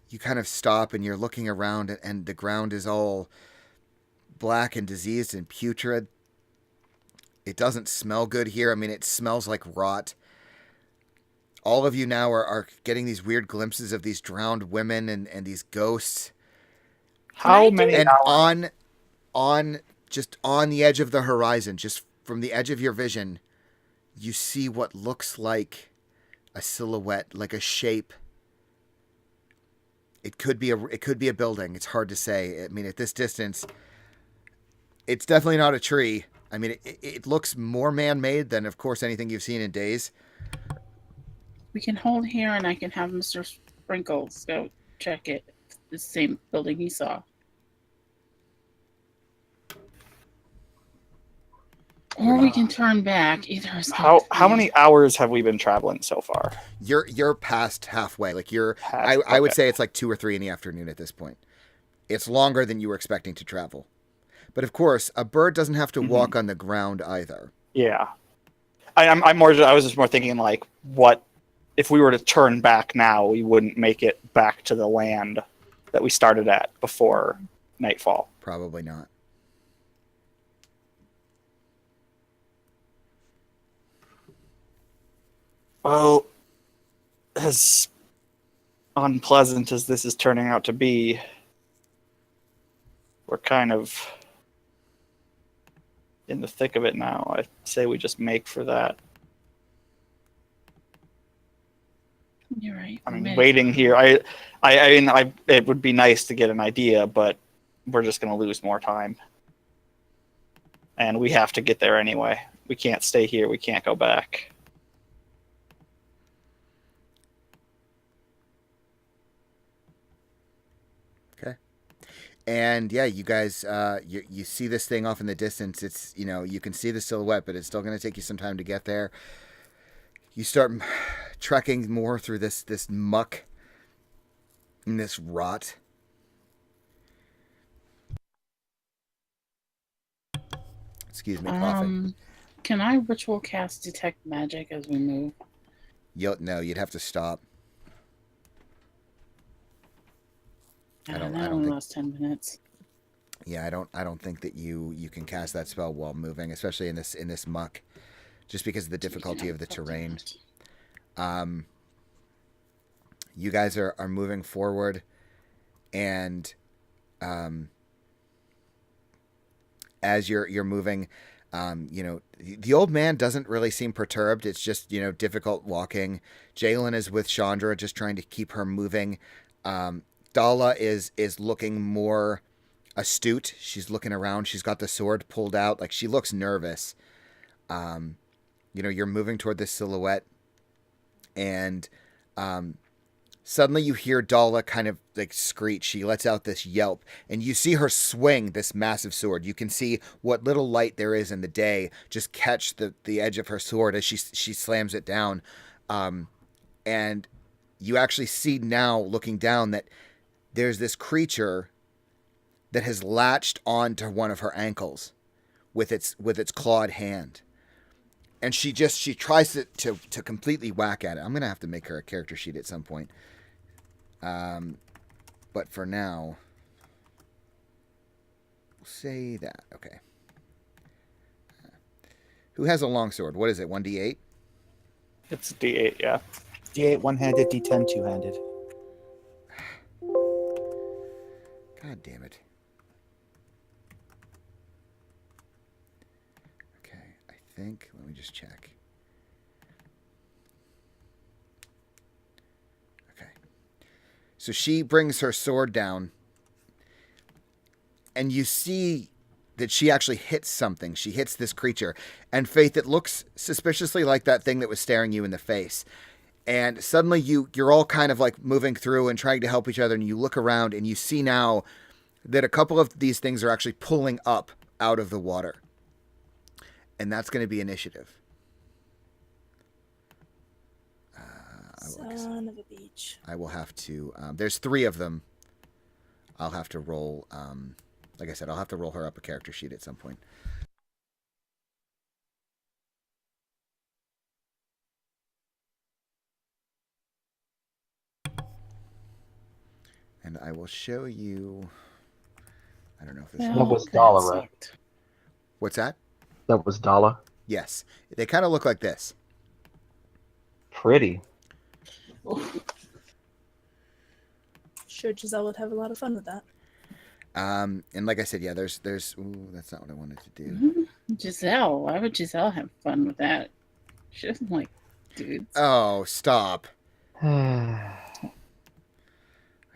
you kind of stop, and you're looking around, and the ground is all black and diseased and putrid. It doesn't smell good here. I mean, it smells like rot. All of you now are getting these weird glimpses of these drowned women and these ghosts. How many And hours? on the edge of the horizon, just from the edge of your vision, you see what looks like a silhouette, like a shape. It could be a building. It's hard to say. I mean, at this distance, it's definitely not a tree. I mean, it looks more man-made than, of course, anything you've seen in days. We can hold here, and I can have Mr. Sprinkles go check it. The same building he saw. Or we can turn back. Either is How fine. many hours have we been traveling so far? You're past halfway. Like Half, I would okay. say it's like 2 or 3 in the afternoon at this point. It's longer than you were expecting to travel. But of course, a bird doesn't have to walk on the ground either. Yeah. I was just more thinking like, what if we were to turn back now? We wouldn't make it back to the land that we started at before nightfall. Probably not. Well, as unpleasant as this is turning out to be, we're kind of in the thick of it now. I say we just make for that. You're right. I mean, waiting here, it would be nice to get an idea, but we're just going to lose more time. And we have to get there anyway. We can't stay here. We can't go back. And yeah, you guys, you see this thing off in the distance. It's, you can see the silhouette, but it's still going to take you some time to get there. You start trekking more through this muck and this rot. Excuse me, coughing. Can I ritual cast detect magic as we move? No, you'd have to stop. I don't only think. lasts 10 minutes. Yeah, I don't think that you can cast that spell while moving, especially in this muck, just because of the difficulty of the terrain. You guys are moving forward, and as you're moving, the old man doesn't really seem perturbed. It's just difficult walking. Jalen is with Chandra, just trying to keep her moving. Dala is looking more astute. She's looking around. She's got the sword pulled out. Like, she looks nervous. You're moving toward this silhouette, and suddenly you hear Dala kind of like screech. She lets out this yelp, and you see her swing this massive sword. You can see what little light there is in the day just catch the edge of her sword as she slams it down. And you actually see now, looking down, that there's this creature that has latched onto one of her ankles with its clawed hand. And she tries to completely whack at it. I'm going to have to make her a character sheet at some point. But for now, we'll say that. Okay. Who has a longsword? What is it, 1d8? It's D8, yeah. D8 one-handed, D10 two-handed. God damn it. Okay, I think, let me just check. Okay. So she brings her sword down, and you see that she actually hits something. She hits this creature. And Faith, it looks suspiciously like that thing that was staring you in the face. And suddenly you're all kind of like moving through and trying to help each other, and you look around and you see now that a couple of these things are actually pulling up out of the water. And that's going to be initiative. Son of a beach. I will have to... there's 3 of them. I'll have to roll... like I said, I'll have to roll her up a character sheet at some point. And I will show you... I don't know if this... That was Dala, right? What's that? That was Dala. Yes. They kind of look like this. Pretty. Sure, Giselle would have a lot of fun with that. And like I said, yeah, there's. Ooh, that's not what I wanted to do. Giselle. Why would Giselle have fun with that? She doesn't like dudes. Oh, stop! I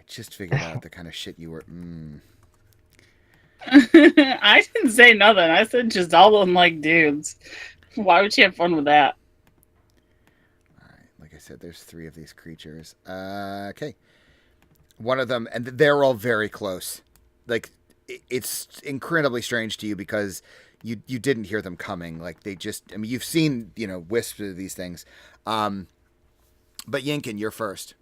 I just figured out the kind of shit you were. I didn't say nothing. I said Giselle doesn't like dudes. Why would she have fun with that? All right, like I said, there's 3 of these creatures. Okay, one of them, and they're all very close. Like, it's incredibly strange to you because you didn't hear them coming. Like, they just. I mean, you've seen wisps of these things. But Yinkin, you're first.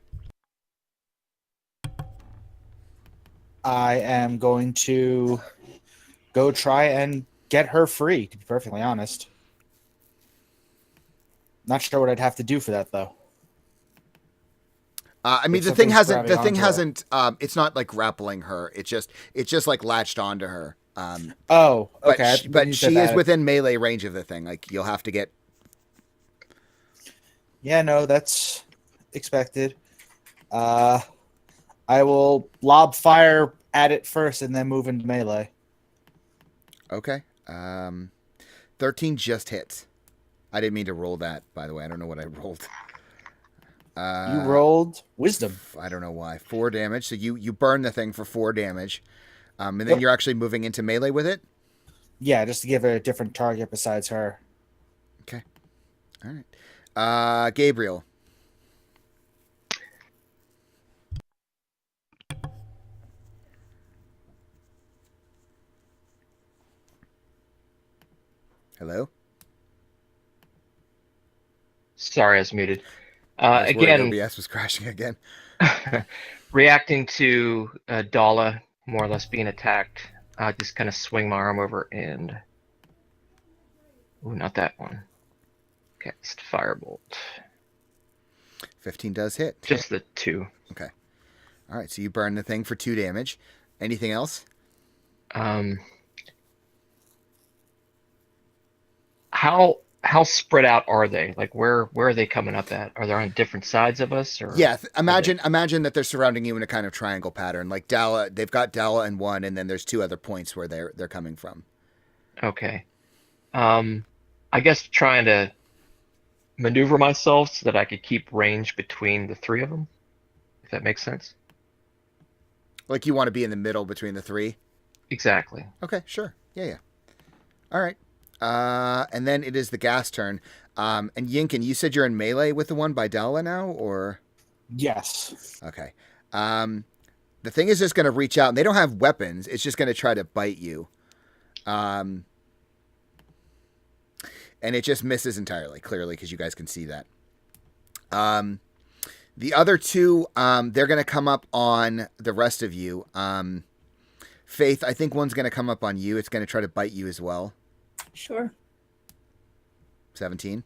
I am going to go try and get her free, to be perfectly honest. Not sure what I'd have to do for that, though. I mean, If the thing something's hasn't. The grabbing thing onto her. hasn't. It's not like grappling her. It's just like latched onto her. Oh, But okay. but she is within melee range of the thing. Like, you'll have to get. Yeah, no, that's expected. I will lob fire at it first and then move into melee. Okay. 13 just hits. I didn't mean to roll that, by the way. I don't know what I rolled. You rolled wisdom. I don't know why. 4 damage. So you burn the thing for 4 damage. And then Yep. you're actually moving into melee with it? Yeah, just to give it a different target besides her. Okay. All right. Gabriel. Hello? Sorry, I was muted. I was worried Again, OBS was crashing again. reacting to Dala more or less being attacked, I just kind of swing my arm over and. Ooh, not that one. Cast Firebolt. 15 does hit. Just the 2. All right, so you burn the thing for 2 damage. Anything else? How spread out are they? Like, where are they coming up at? Are they on different sides of us, or? Yeah, imagine that they're surrounding you in a kind of triangle pattern. Like Dala, they've got Dala and 1, and then there's 2 other points where they're coming from. Okay. I guess trying to maneuver myself so that I could keep range between the 3 of them, if that makes sense. Like, you want to be in the middle between the 3? Exactly. Okay, sure. Yeah. All right. And then it is the gas turn. And Yinkin, you said you're in melee with the one by Dala now, or? Yes. Okay. The thing is just going to reach out, and they don't have weapons. It's just going to try to bite you. And it just misses entirely, clearly, because you guys can see that. The other 2, they're going to come up on the rest of you. Faith, I think one's going to come up on you. It's going to try to bite you as well. Sure. 17.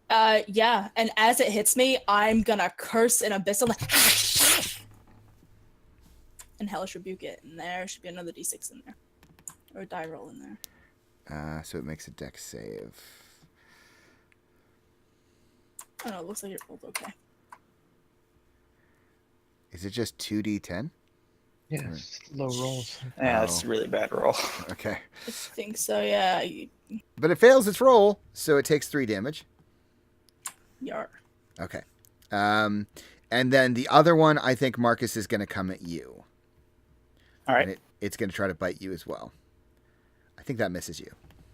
Yeah, and as it hits me, I'm gonna curse an abyssal and hellish rebuke it, and there should be another d6 in there, or a die roll in there. So it makes a dex save. Oh no, it looks like it rolled okay. Is it just 2d10? Yeah, it's low rolls. Yeah, that's a really bad roll. Okay. I think so. Yeah. But it fails its roll, so it takes 3 damage. Yar. Okay. And then the other one, I think Marcus is going to come at you. All right. And it's going to try to bite you as well. I think that misses you.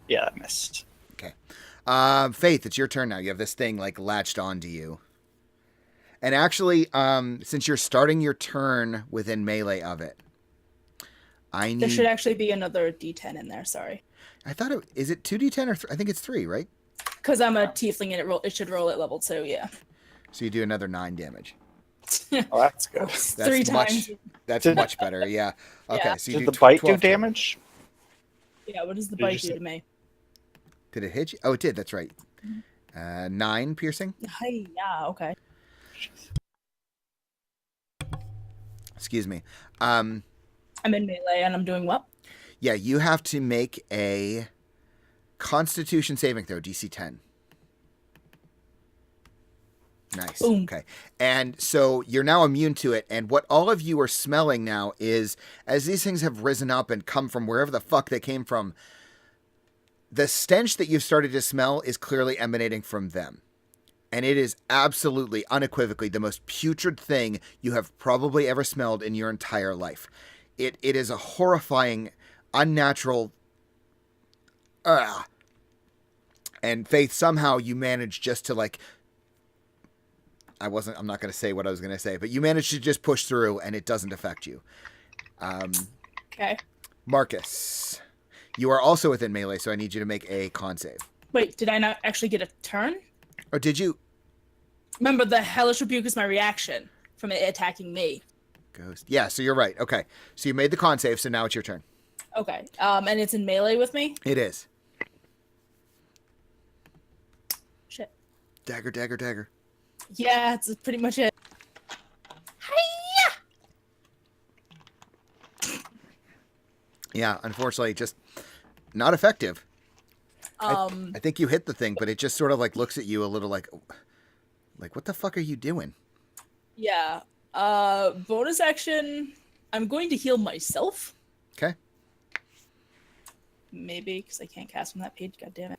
Yeah, that missed. Okay. Faith, it's your turn now. You have this thing like latched onto you. And actually, since you're starting your turn within melee of it, There should actually be another d10 in there. Sorry. I thought is it 2d10 or I think it's 3, right? Because I'm a tiefling and it should roll at level 2. Yeah. So you do another 9 damage. Oh, that's good. That's 3 times. That's much better. Yeah. Okay. Yeah. So you Did do the bite do 12 damage? Yeah. What does the Did you bite do say- to me? Did it hit you? Oh, it did. That's right. 9 piercing. Hi. Yeah. Okay. Excuse me. I'm in melee and I'm doing what? Yeah, you have to make a Constitution saving throw, DC 10. Nice. Boom. Okay. And so you're now immune to it. And what all of you are smelling now is, as these things have risen up and come from wherever the fuck they came from, the stench that you've started to smell is clearly emanating from them. And it is absolutely, unequivocally, the most putrid thing you have probably ever smelled in your entire life. It is a horrifying, unnatural... And Faith, somehow you managed just to like... I'm not going to say what I was going to say, but you managed to just push through and it doesn't affect you. Okay. Marcus, you are also within melee, so I need you to make a con save. Wait, did I not actually get a turn? Or did you? Remember, the hellish rebuke is my reaction from it attacking me. Ghost. Yeah, so you're right. Okay. So you made the con save, so now it's your turn. Okay. And it's in melee with me? It is. Shit. Dagger, dagger, dagger. Yeah, that's pretty much it. Yeah, unfortunately, just not effective. I Um, think you hit the thing, but it just sort of like looks at you a little like what the fuck are you doing? yeah. Bonus action. I'm going to heal myself. Okay. Maybe, because I can't cast from that page. God damn it.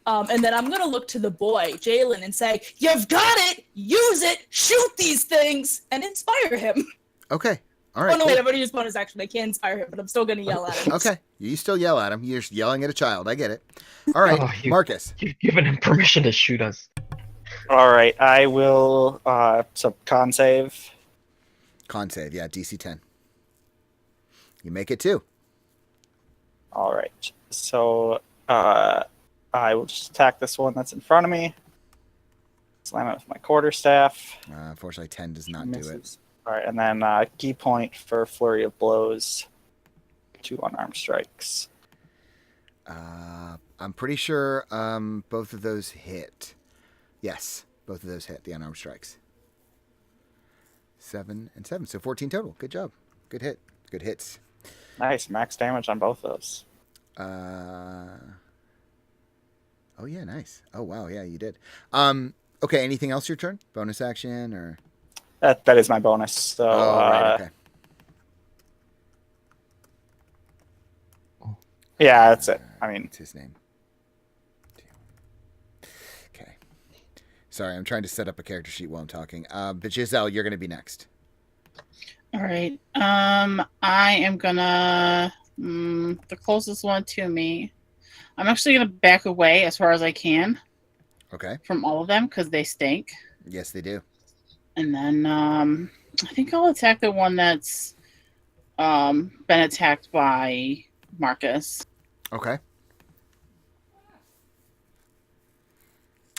And then I'm gonna look to the boy, Jalen, and say, "You've got it. Use it. Shoot these things, and inspire him." Okay. All right. Oh no, wait! I've already used bonus action. I can't inspire him, but I'm still gonna yell at him. Okay. You still yell at him. You're just yelling at a child. I get it. All right, Oh, Marcus. You've given him permission to shoot us. All right, I will. So con save. Con save. Yeah, DC 10. You make it too. All right, so I will just attack this one that's in front of me. Slam it with my quarterstaff. Unfortunately, 10 does not do it. Misses. All right, and then key point for flurry of blows. 2 unarmed strikes. I'm pretty sure both of those hit. Yes, both of those hit the unarmed strikes. 7 and 7, so 14 total. Good job. Good hit. Good hits. Nice, max damage on both those. Oh yeah, nice. Oh wow, yeah, you did. Okay, anything else your turn? Bonus action or? That is my bonus. So Right, okay. yeah, that's it. I mean, What's his name? Okay. Sorry, I'm trying to set up a character sheet while I'm talking. But Giselle, you're going to be next. All right. I am gonna the closest one to me. I'm actually gonna back away as far as I can Okay. from all of them because they stink. Yes, they do. And then I think I'll attack the one that's been attacked by Marcus. Okay.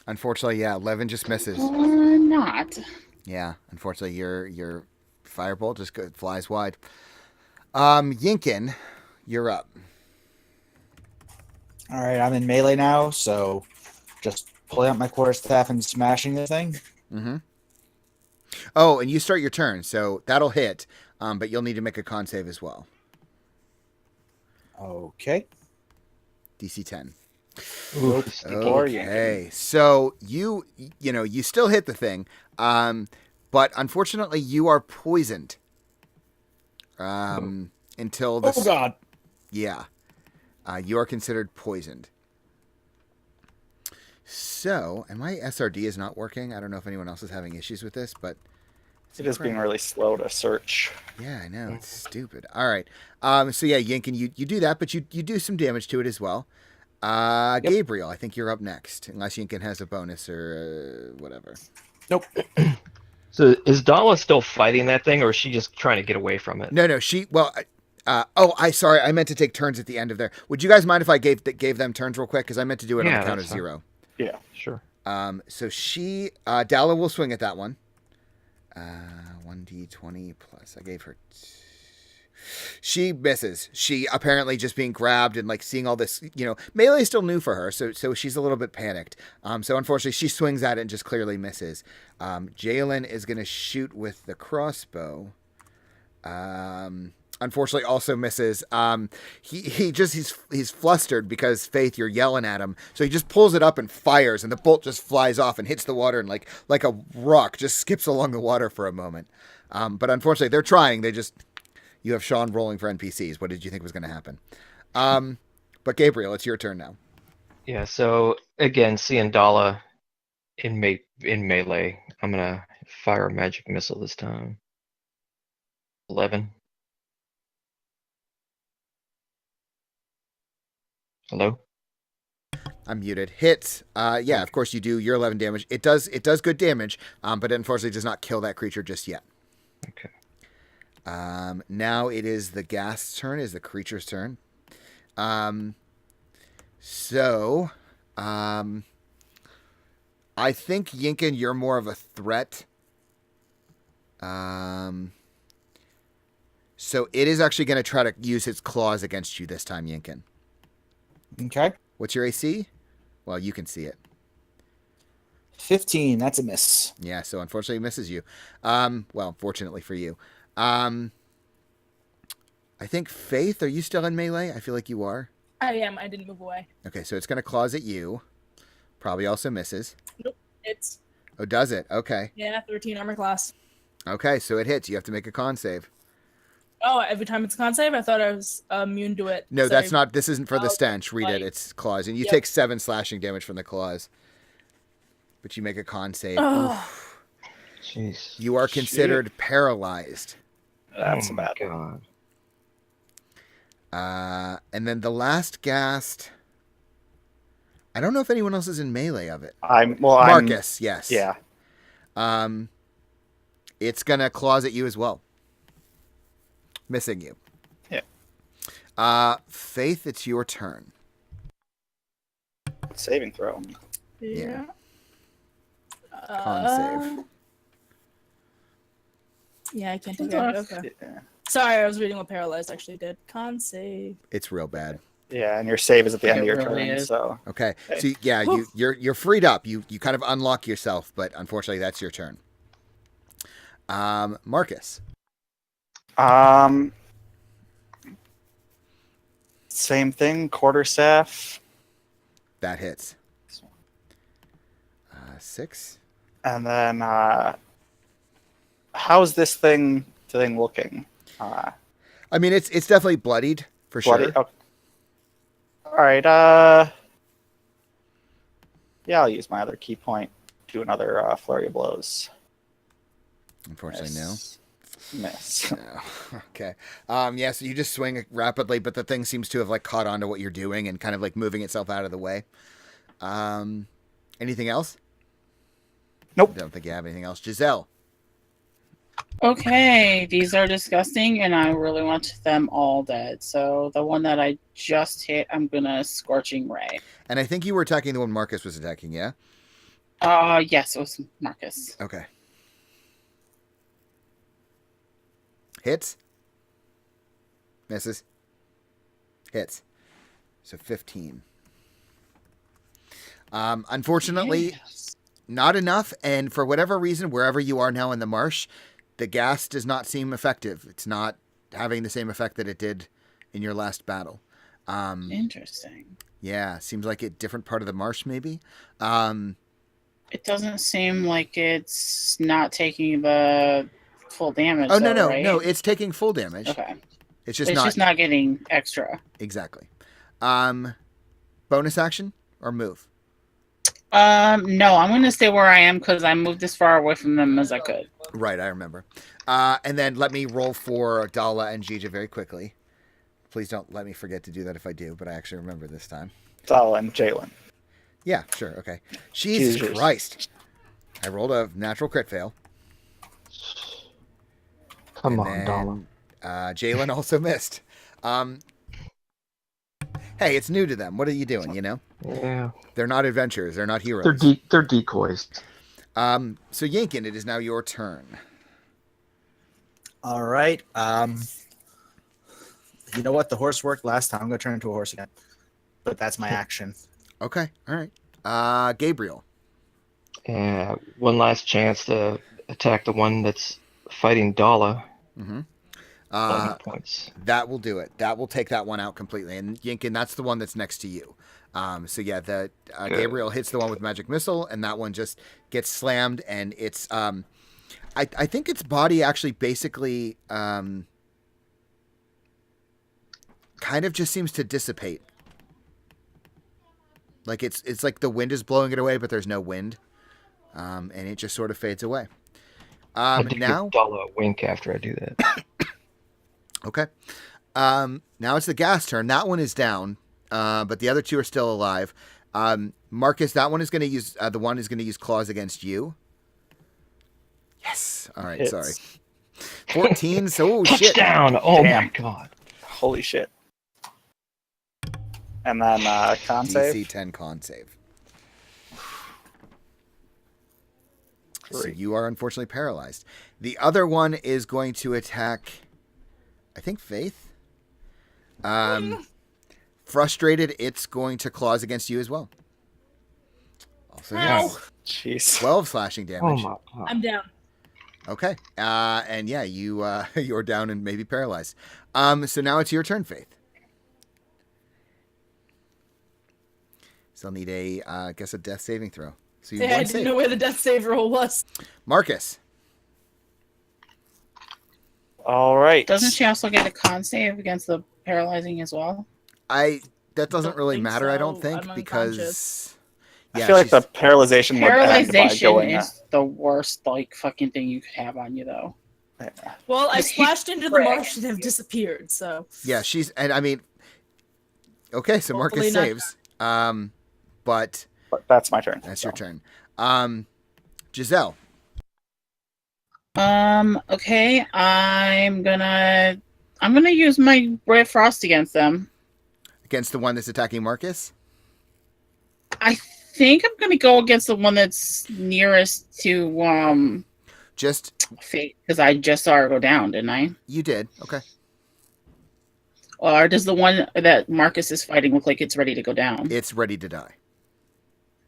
Unfortunately, yeah, 11 just misses. Or not. Yeah, unfortunately, your firebolt just flies wide. Yinkin, you're up. All right, I'm in melee now, so just pulling out my quarterstaff and smashing the thing. Mm-hmm. Oh, and you start your turn, so that'll hit, but you'll need to make a con save as well. Okay. DC 10. Oof. Okay, so you still hit the thing, but unfortunately you are poisoned. Until this. Oh God. Yeah, you are considered poisoned. So, and my SRD is not working. I don't know if anyone else is having issues with this, but it is being really slow to search. yeah, I know, it's stupid. All right, so yeah, Yinkin, you do that, but you do some damage to it as well. Gabriel, I think you're up next, unless Yinkin has a bonus or whatever. Nope. So is Dala still fighting that thing, or is she just trying to get away from it? No, she. Well, sorry, I meant to take turns at the end of there. Would you guys mind if I gave them turns real quick? Because I meant to do it on Yeah, the count of that's fine. 0. Yeah. Sure. So she, Dala will swing at that one. 1d20 plus. I gave her. She misses. She apparently just being grabbed and like seeing all this. Melee is still new for her, so she's a little bit panicked. So unfortunately, she swings at it and just clearly misses. Jalen is going to shoot with the crossbow. unfortunately also misses. He's flustered because Faith, you're yelling at him, so he just pulls it up and fires, and the bolt just flies off and hits the water, and like a rock just skips along the water for a moment. But unfortunately, they're trying. You have Sean rolling for NPCs. What did you think was going to happen? But Gabriel, it's your turn now. Yeah, so again, seeing Dala in melee, I'm gonna fire a magic missile this time. 11. Hello? I'm muted. Hits. Yeah, of course you do. Your 11 damage. It does good damage, but unfortunately does not kill that creature just yet. Okay. Now it is the ghast's turn. Is the creature's turn. So, I think Yinkin, you're more of a threat. So it is actually going to try to use its claws against you this time, Yinkin. Okay. What's your AC? Well, you can see it. 15. That's a miss. Yeah, so unfortunately it misses you. Well, fortunately for you. I think Faith, are you still in melee? I feel like you are. I am. I didn't move away. Okay, so it's going to claws at you. Probably also misses. Nope. It's Oh, does it? Okay. 13 armor class. Okay, so it hits. You have to make a con save. Oh, every time it's a con save, I thought I was immune to it. No, So that's not. This isn't for the Okay, stench. Read it. like- It's claws. And you Yep. take 7 slashing damage from the claws. But you make a con save. Ugh. Oof. Jeez. You are considered paralyzed. That's Oh a my bad. God. And then the last ghast. I don't know if anyone else is in melee of it. Marcus, yes. Yeah. It's gonna claws at you as well. Missing you. Yeah. Faith, it's your turn. Saving throw. Yeah. Uh, Con save. Yeah, I can't do that. Okay. Yeah. Sorry, I was reading what paralyzed actually did. Con save. It's real bad. Yeah, and your save is at the end of your really turn, is. so Okay. Okay. So yeah, you're freed up. You kind of unlock yourself, but unfortunately that's your turn. Marcus. Same thing, quarterstaff, That hits. 6. and then how's this thing looking? I mean, it's definitely bloodied for Bloody? sure. Okay. All right. Yeah, I'll use my other key point. Do another flurry of blows. Unfortunately, no. Miss. No. Okay. Yeah, so you just swing rapidly, but the thing seems to have like caught on to what you're doing and kind of like moving itself out of the way. Anything else? Nope. Don't think you have anything else. Giselle. Okay, these are disgusting, and I really want them all dead. So the one that I just hit, I'm gonna Scorching Ray. And I think you were attacking the one Marcus was attacking, yeah? Yes, it was Marcus. Okay. Hits. Misses. Hits. So 15. Unfortunately, Yes. not enough. And for whatever reason, wherever you are now in the marsh, the gas does not seem effective. It's not having the same effect that it did in your last battle. Interesting. Yeah, seems like a different part of the marsh, maybe. It doesn't seem like it's not taking the full damage. Oh, no, though, no, right? no. It's taking full damage. Okay. It's just It's not. just not getting extra. Exactly. Bonus action or move? No, I'm gonna stay where I am because I moved as far away from them as I could. Right, I remember. And then let me roll for Dala and Jija very quickly. Please don't let me forget to do that if I do, but I actually remember this time. Dala and Jalen. Yeah, sure, okay. Jesus Jesus. Christ. I rolled a natural crit fail. Come And on, then, Dala. Jalen also missed. Hey, it's new to them. What are you doing, you know? Yeah. They're not adventurers. They're not heroes. They're decoys. So Yankin, it is now your turn. All right. You know what? The horse worked last time. I'm going to turn into a horse again. But that's my action. Okay, all right. Gabriel. One last chance to attack the one that's fighting Dala. Mm-hmm. 11 points. That will do it. That will take that one out completely. And Yinkin, that's the one that's next to you. So yeah, the Gabriel hits the one with magic missile, and that one just gets slammed. And it's I think its body actually basically kind of just seems to dissipate. Like it's like the wind is blowing it away, but there's no wind, and it just sort of fades away. I'll give Now, Dala a wink after I do that. okay. Now it's the gas turn. That one is down, but the other two are still alive. Marcus, that one is going to use the one is going to use claws against you. Yes. All right. Hits. Sorry. 14. So shit. Touchdown! Oh Damn. my god. Holy shit. And then con DC save. 10 con save. So Great. you are unfortunately paralyzed. The other one is going to attack, I think, Faith. Frustrated, it's going to claws against you as well. Also Ow. hits. Jeez. 12 slashing Oh damage. my god. I'm down. Okay. And yeah, you're down and maybe paralyzed. So now it's your turn, Faith. Still need I guess a death saving throw. So you Yeah, I one didn't save. know where the death save roll was. Marcus. All right. Doesn't she also get a con save against the paralyzing as well? That doesn't Don't really think matter, I don't so. think, I'm because unconscious. I feel like she's- the paralyzation would end by Paralyzation going. is the worst like fucking thing you could have on you though. Well, I Just splashed into the frick. marsh and have disappeared, so. Yeah, she's and I mean, okay, so Marcus Hopefully not. saves, but But that's my turn. that's so. your turn. Giselle, Okay, I'm gonna use my Ray of Frost against them. against the one that's attacking Marcus. I think I'm gonna go against the one that's nearest to Just Fate because I just saw her go down, didn't I? you did okay. Or does the one that Marcus is fighting look like it's ready to go down? It's ready to die.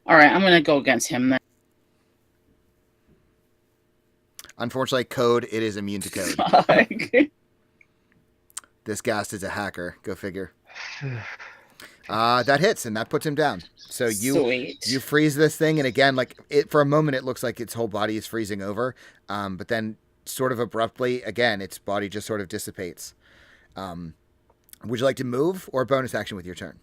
All right, I'm gonna go against him then. Unfortunately, code it is immune to code. Fuck. This Ghast is a hacker. Go figure. That hits and that puts him down. So Sweet. you freeze this thing, and again, like it for a moment, it looks like its whole body is freezing over. But then, sort of abruptly, again, its body just sort of dissipates. Would you like to move or bonus action with your turn?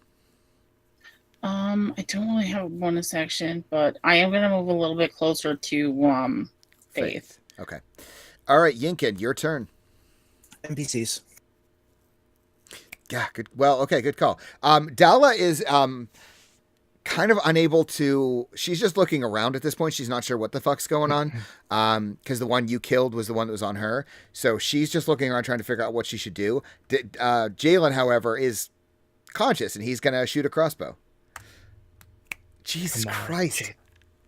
I don't really have a bonus action, but I am gonna move a little bit closer to Faith. Okay. All right, Yinkin, your turn. NPCs. Yeah, good. Well, okay, good call. Dala is kind of unable to. She's just looking around at this point. She's not sure what the fuck's going on. Because the one you killed was the one that was on her. So she's just looking around trying to figure out what she should do. Jalen, however, is conscious and he's gonna shoot a crossbow. Jesus Come on, Christ.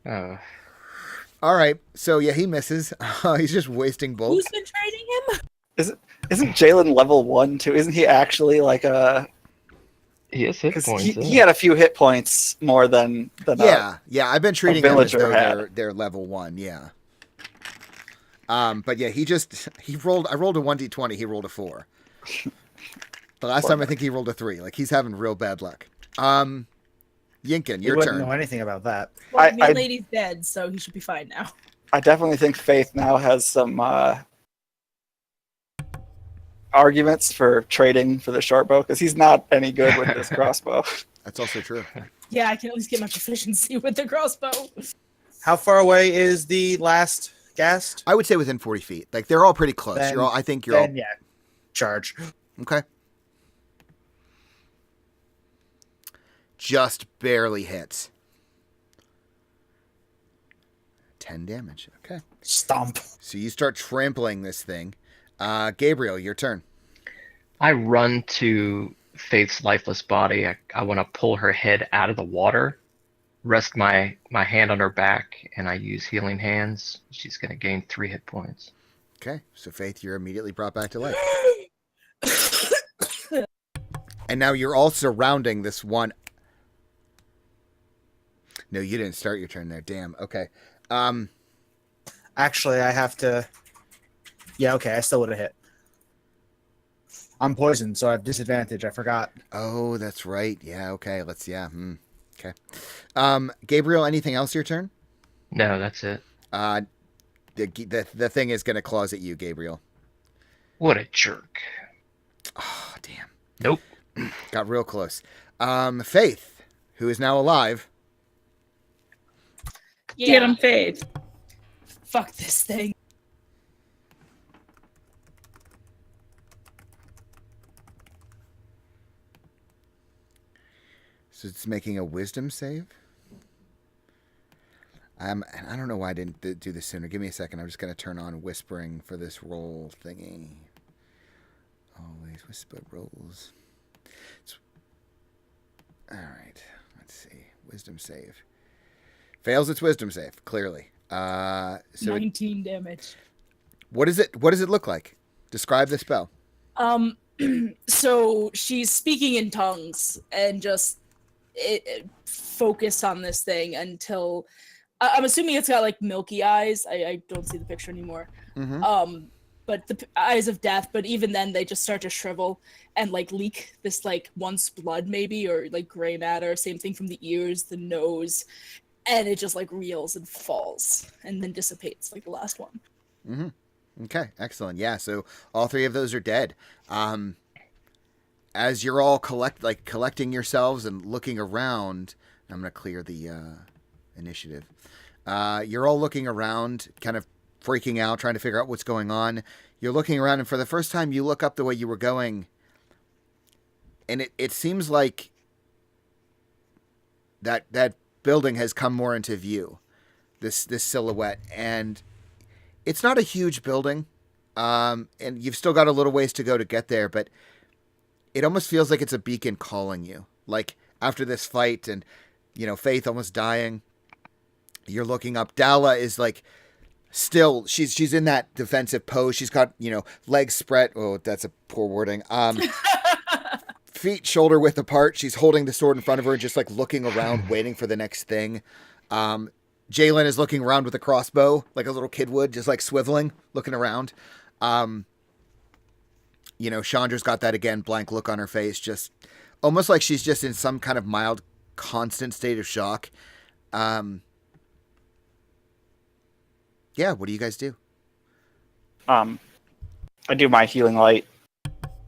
Oh, All right, so yeah, he misses. He's just wasting bolts. Who's been trading him? Isn't Jalen level 1 too? Isn't he actually like a? he has hit Because points. he had a few hit points more than Yeah. I've been treating them as villager though had. they're level 1. Yeah. But yeah, he rolled. I rolled a 1d20. He rolled a 4. The last time I think he rolled a 3. Like he's having real bad luck. Yinkin, You your wouldn't turn. know anything about that. Well, the I- lady's dead, so he should be fine now. I definitely think Faith now has some arguments for trading for the short bow because he's not any good with this crossbow. That's also true. Yeah, I can at least get my proficiency with the crossbow. How far away is the last Ghast? I would say within 40 feet. Like they're all pretty close. Then- I think you're all Then, yeah. Charge. okay. Just barely hits. 10 damage. Okay. Stomp. So you start trampling this thing. Gabriel, your turn. I run to Faith's lifeless body. I want to pull her head out of the water, rest my hand on her back, and I use healing hands. She's going to gain 3 hit points. Okay. So Faith, you're immediately brought back to life. And now you're all surrounding this one. No, you didn't start your turn there. Damn. Okay. Actually, I have to. Yeah, okay, I still would have hit. I'm poisoned, so I have disadvantage. I forgot. Oh, that's right. Yeah. Okay. Okay. Gabriel, anything else your turn? No, that's it. The thing is going to claws at you, Gabriel. What a jerk. Oh, damn. Nope. Got real close. Faith, who is now alive. Get him, Faith. Fuck this thing. So it's making a wisdom save. And I don't know why I didn't do this sooner. Give me a second. I'm just going to turn on whispering for this roll thingy. Always whisper rolls. All right. Let's see. Wisdom save. Fails its wisdom save, clearly. So 19 damage. What does it look like? Describe the spell. So she's speaking in tongues and just focused on this thing until I'm assuming it's got like milky eyes. I don't see the picture anymore. Mm-hmm. But the eyes of death. But even then, they just start to shrivel and like leak this like once blood maybe or like gray matter. Same thing from the ears, the nose, and it just like reels and falls and then dissipates like the last one. Mm-hmm. Okay, excellent. Yeah, so all three of those are dead. As you're all collecting yourselves and looking around, I'm going to clear the initiative. You're all looking around, kind of freaking out, trying to figure out what's going on. You're looking around, and for the first time, you look up the way you were going, and it seems like that building has come more into view. This silhouette, and it's not a huge building, and you've still got a little ways to go to get there, but it almost feels like it's a beacon calling you. Like after this fight, and Faith almost dying, you're looking up. Dala is like still she's in that defensive pose. She's got legs spread. Oh, that's a poor wording. Feet shoulder width apart. She's holding the sword in front of her and just like looking around, waiting for the next thing. Jalen is looking around with a crossbow, like a little kid would, just like swiveling, looking around. Chandra's got that again, blank look on her face, just almost like she's just in some kind of mild, constant state of shock. Yeah, what do you guys do? I do my healing light,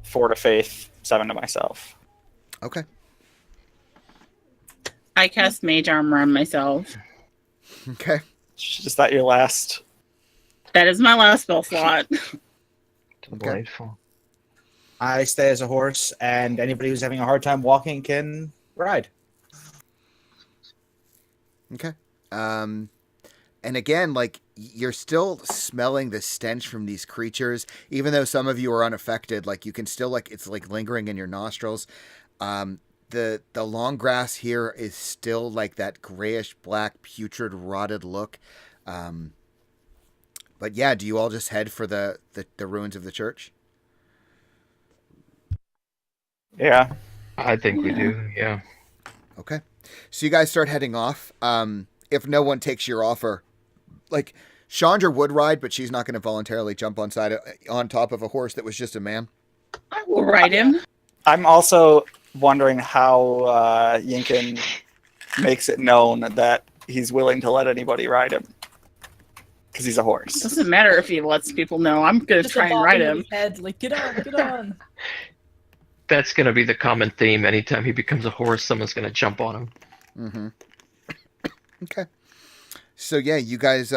4 to Faith, 7 to myself. Okay. I cast Mage Armor on myself. Okay. Is that your last? That is my last spell slot. Delightful. I stay as a horse, and anybody who's having a hard time walking can ride. Okay. And again, like, you're still smelling the stench from these creatures, even though some of you are unaffected. Like, you can still, like, it's like lingering in your nostrils. The long grass here is still like that grayish black putrid rotted look. But yeah, do you all just head for the ruins of the church? Yeah. I think we do, yeah. Okay. So you guys start heading off. If no one takes your offer, like Chandra would ride, but she's not going to voluntarily jump on top of a horse that was just a man. I will ride him. I'm also wondering how Yinkin makes it known that he's willing to let anybody ride him. Because he's a horse. Doesn't matter if he lets people know. I'm going to try and ride him. Head, like, get on. That's going to be the common theme. Anytime he becomes a horse, someone's going to jump on him. Mm-hmm. Okay. So yeah, you guys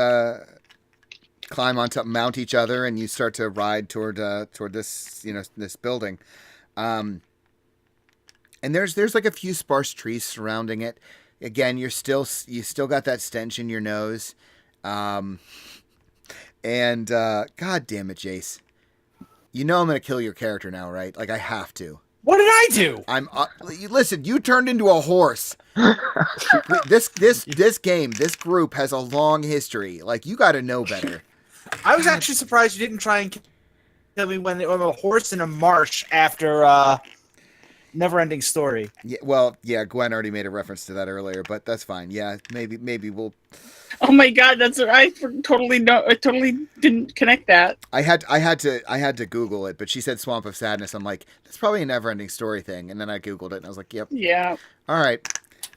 climb onto, mount each other, and you start to ride toward this this building. And there's like a few sparse trees surrounding it. Again, you still got that stench in your nose. And God damn it, Jace. I'm gonna kill your character now, right? Like I have to. What did I do? Listen, you turned into a horse. This group has a long history. Like, you got to know better. I was actually surprised you didn't try and kill me when I'm a horse in a marsh after never-ending story. Yeah, well, yeah, Gwen already made a reference to that earlier, but that's fine. Yeah, maybe we'll. Oh my god, that's I totally didn't connect that. I had to Google it, but she said Swamp of Sadness. I'm like, that's probably a never-ending story thing, and then I Googled it, and I was like, yep. Yeah, All right.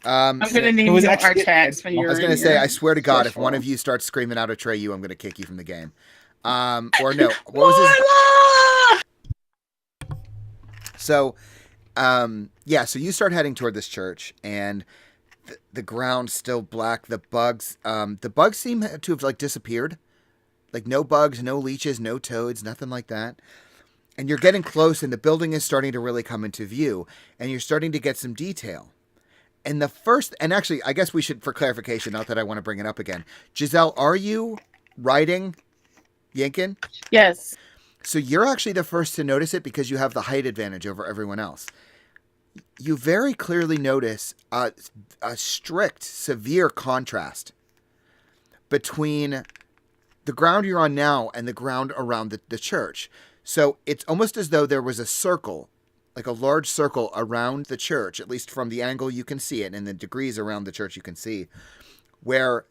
I'm gonna name It was you actually- Artax when I you're. was gonna in say, your I swear to God, if special. one of you starts screaming out Atreyu, I'm gonna kick you from the game. Or no, what was his? Marla! So, yeah, so you start heading toward this church, and the ground's still black. The bugs seem to have like disappeared. Like no bugs, no leeches, no toads, nothing like that. And you're getting close, and the building is starting to really come into view, and you're starting to get some detail. And actually, I guess we should, for clarification, not that I want to bring it up again. Giselle, are you riding Yinkin? Yes. So you're actually the first to notice it because you have the height advantage over everyone else. You very clearly notice a strict, severe contrast between the ground you're on now and the ground around the church. So it's almost as though there was a circle, like a large circle around the church, at least from the angle you can see it, and the degrees around the church you can see, where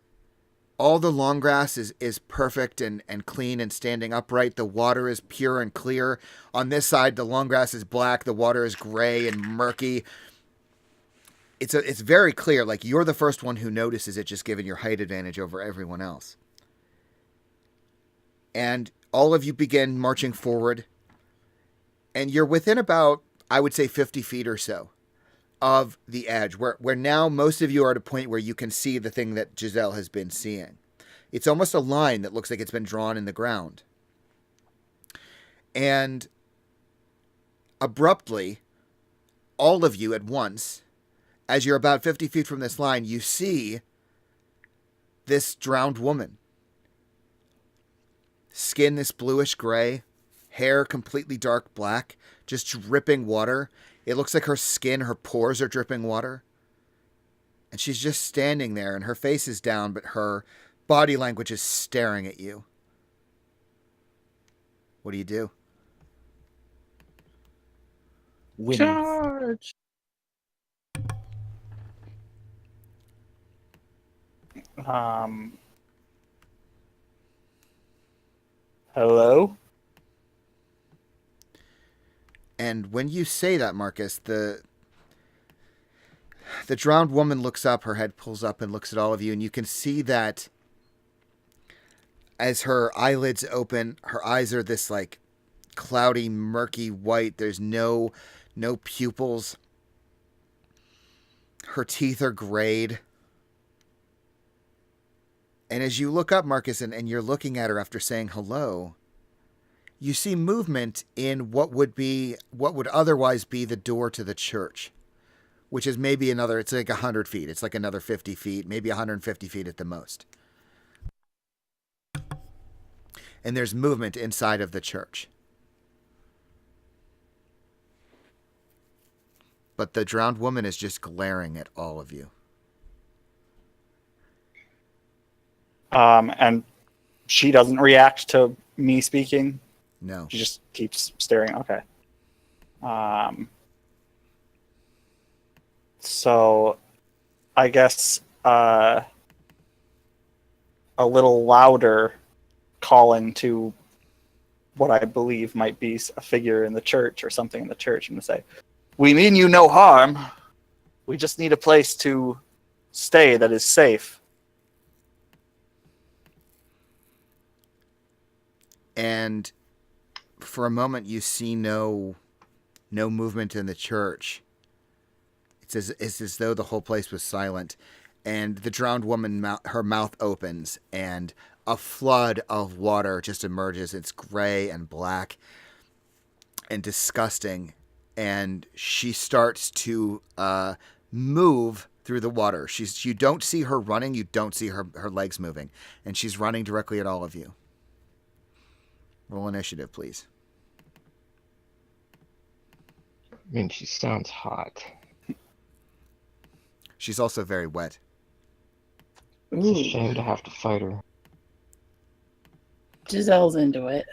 all the long grass is perfect and clean and standing upright. The water is pure and clear. On this side, the long grass is black. The water is gray and murky. It's very clear. Like, you're the first one who notices it, just given your height advantage over everyone else. And all of you begin marching forward. And you're within about, I would say, 50 feet or so of the edge, where now most of you are at a point where you can see the thing that Giselle has been seeing. It's almost a line that looks like it's been drawn in the ground. And abruptly, all of you at once, as you're about 50 feet from this line, you see this drowned woman. Skin this bluish gray, hair completely dark black, just dripping water. It looks like her skin, her pores are dripping water. And she's just standing there, and her face is down, but her body language is staring at you. What do you do? Winning. Charge. Hello? And when you say that, Marcus, the drowned woman looks up, her head pulls up and looks at all of you, and you can see that as her eyelids open, her eyes are this like cloudy, murky white. There's no pupils. Her teeth are grayed. And as you look up, Marcus, and you're looking at her after saying hello, you see movement in what would otherwise be the door to the church, which is maybe it's like 100 feet. It's like another 50 feet, maybe 150 feet at the most. And there's movement inside of the church. But the drowned woman is just glaring at all of you. And she doesn't react to me speaking. No. She just keeps staring. Okay. So I guess a little louder, calling to what I believe might be a figure in the church or something in the church. I'm going to say, "We mean you no harm. We just need a place to stay that is safe." And for a moment, you see no movement in the church. It's as though the whole place was silent. And the drowned woman, her mouth opens, and a flood of water just emerges. It's gray and black and disgusting. And she starts to move through the water. You don't see her running. You don't see her legs moving. And she's running directly at all of you. Roll initiative, please. I mean, she sounds hot. She's also very wet. It's a shame to have to fight her. Giselle's into it.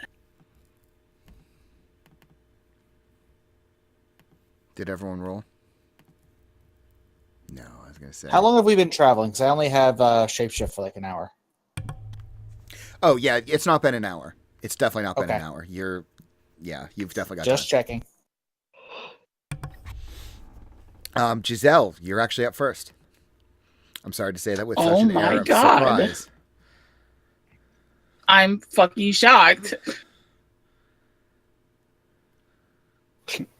Did everyone roll? No, I was gonna say. How long have we been traveling? Because I only have shapeshift for like an hour. Oh yeah, it's not been an hour. It's definitely not been Okay. an hour. You've definitely got Just checking. time. Giselle, you're actually up first. I'm sorry to say that with Oh such an my air of God. surprise. I'm fucking shocked.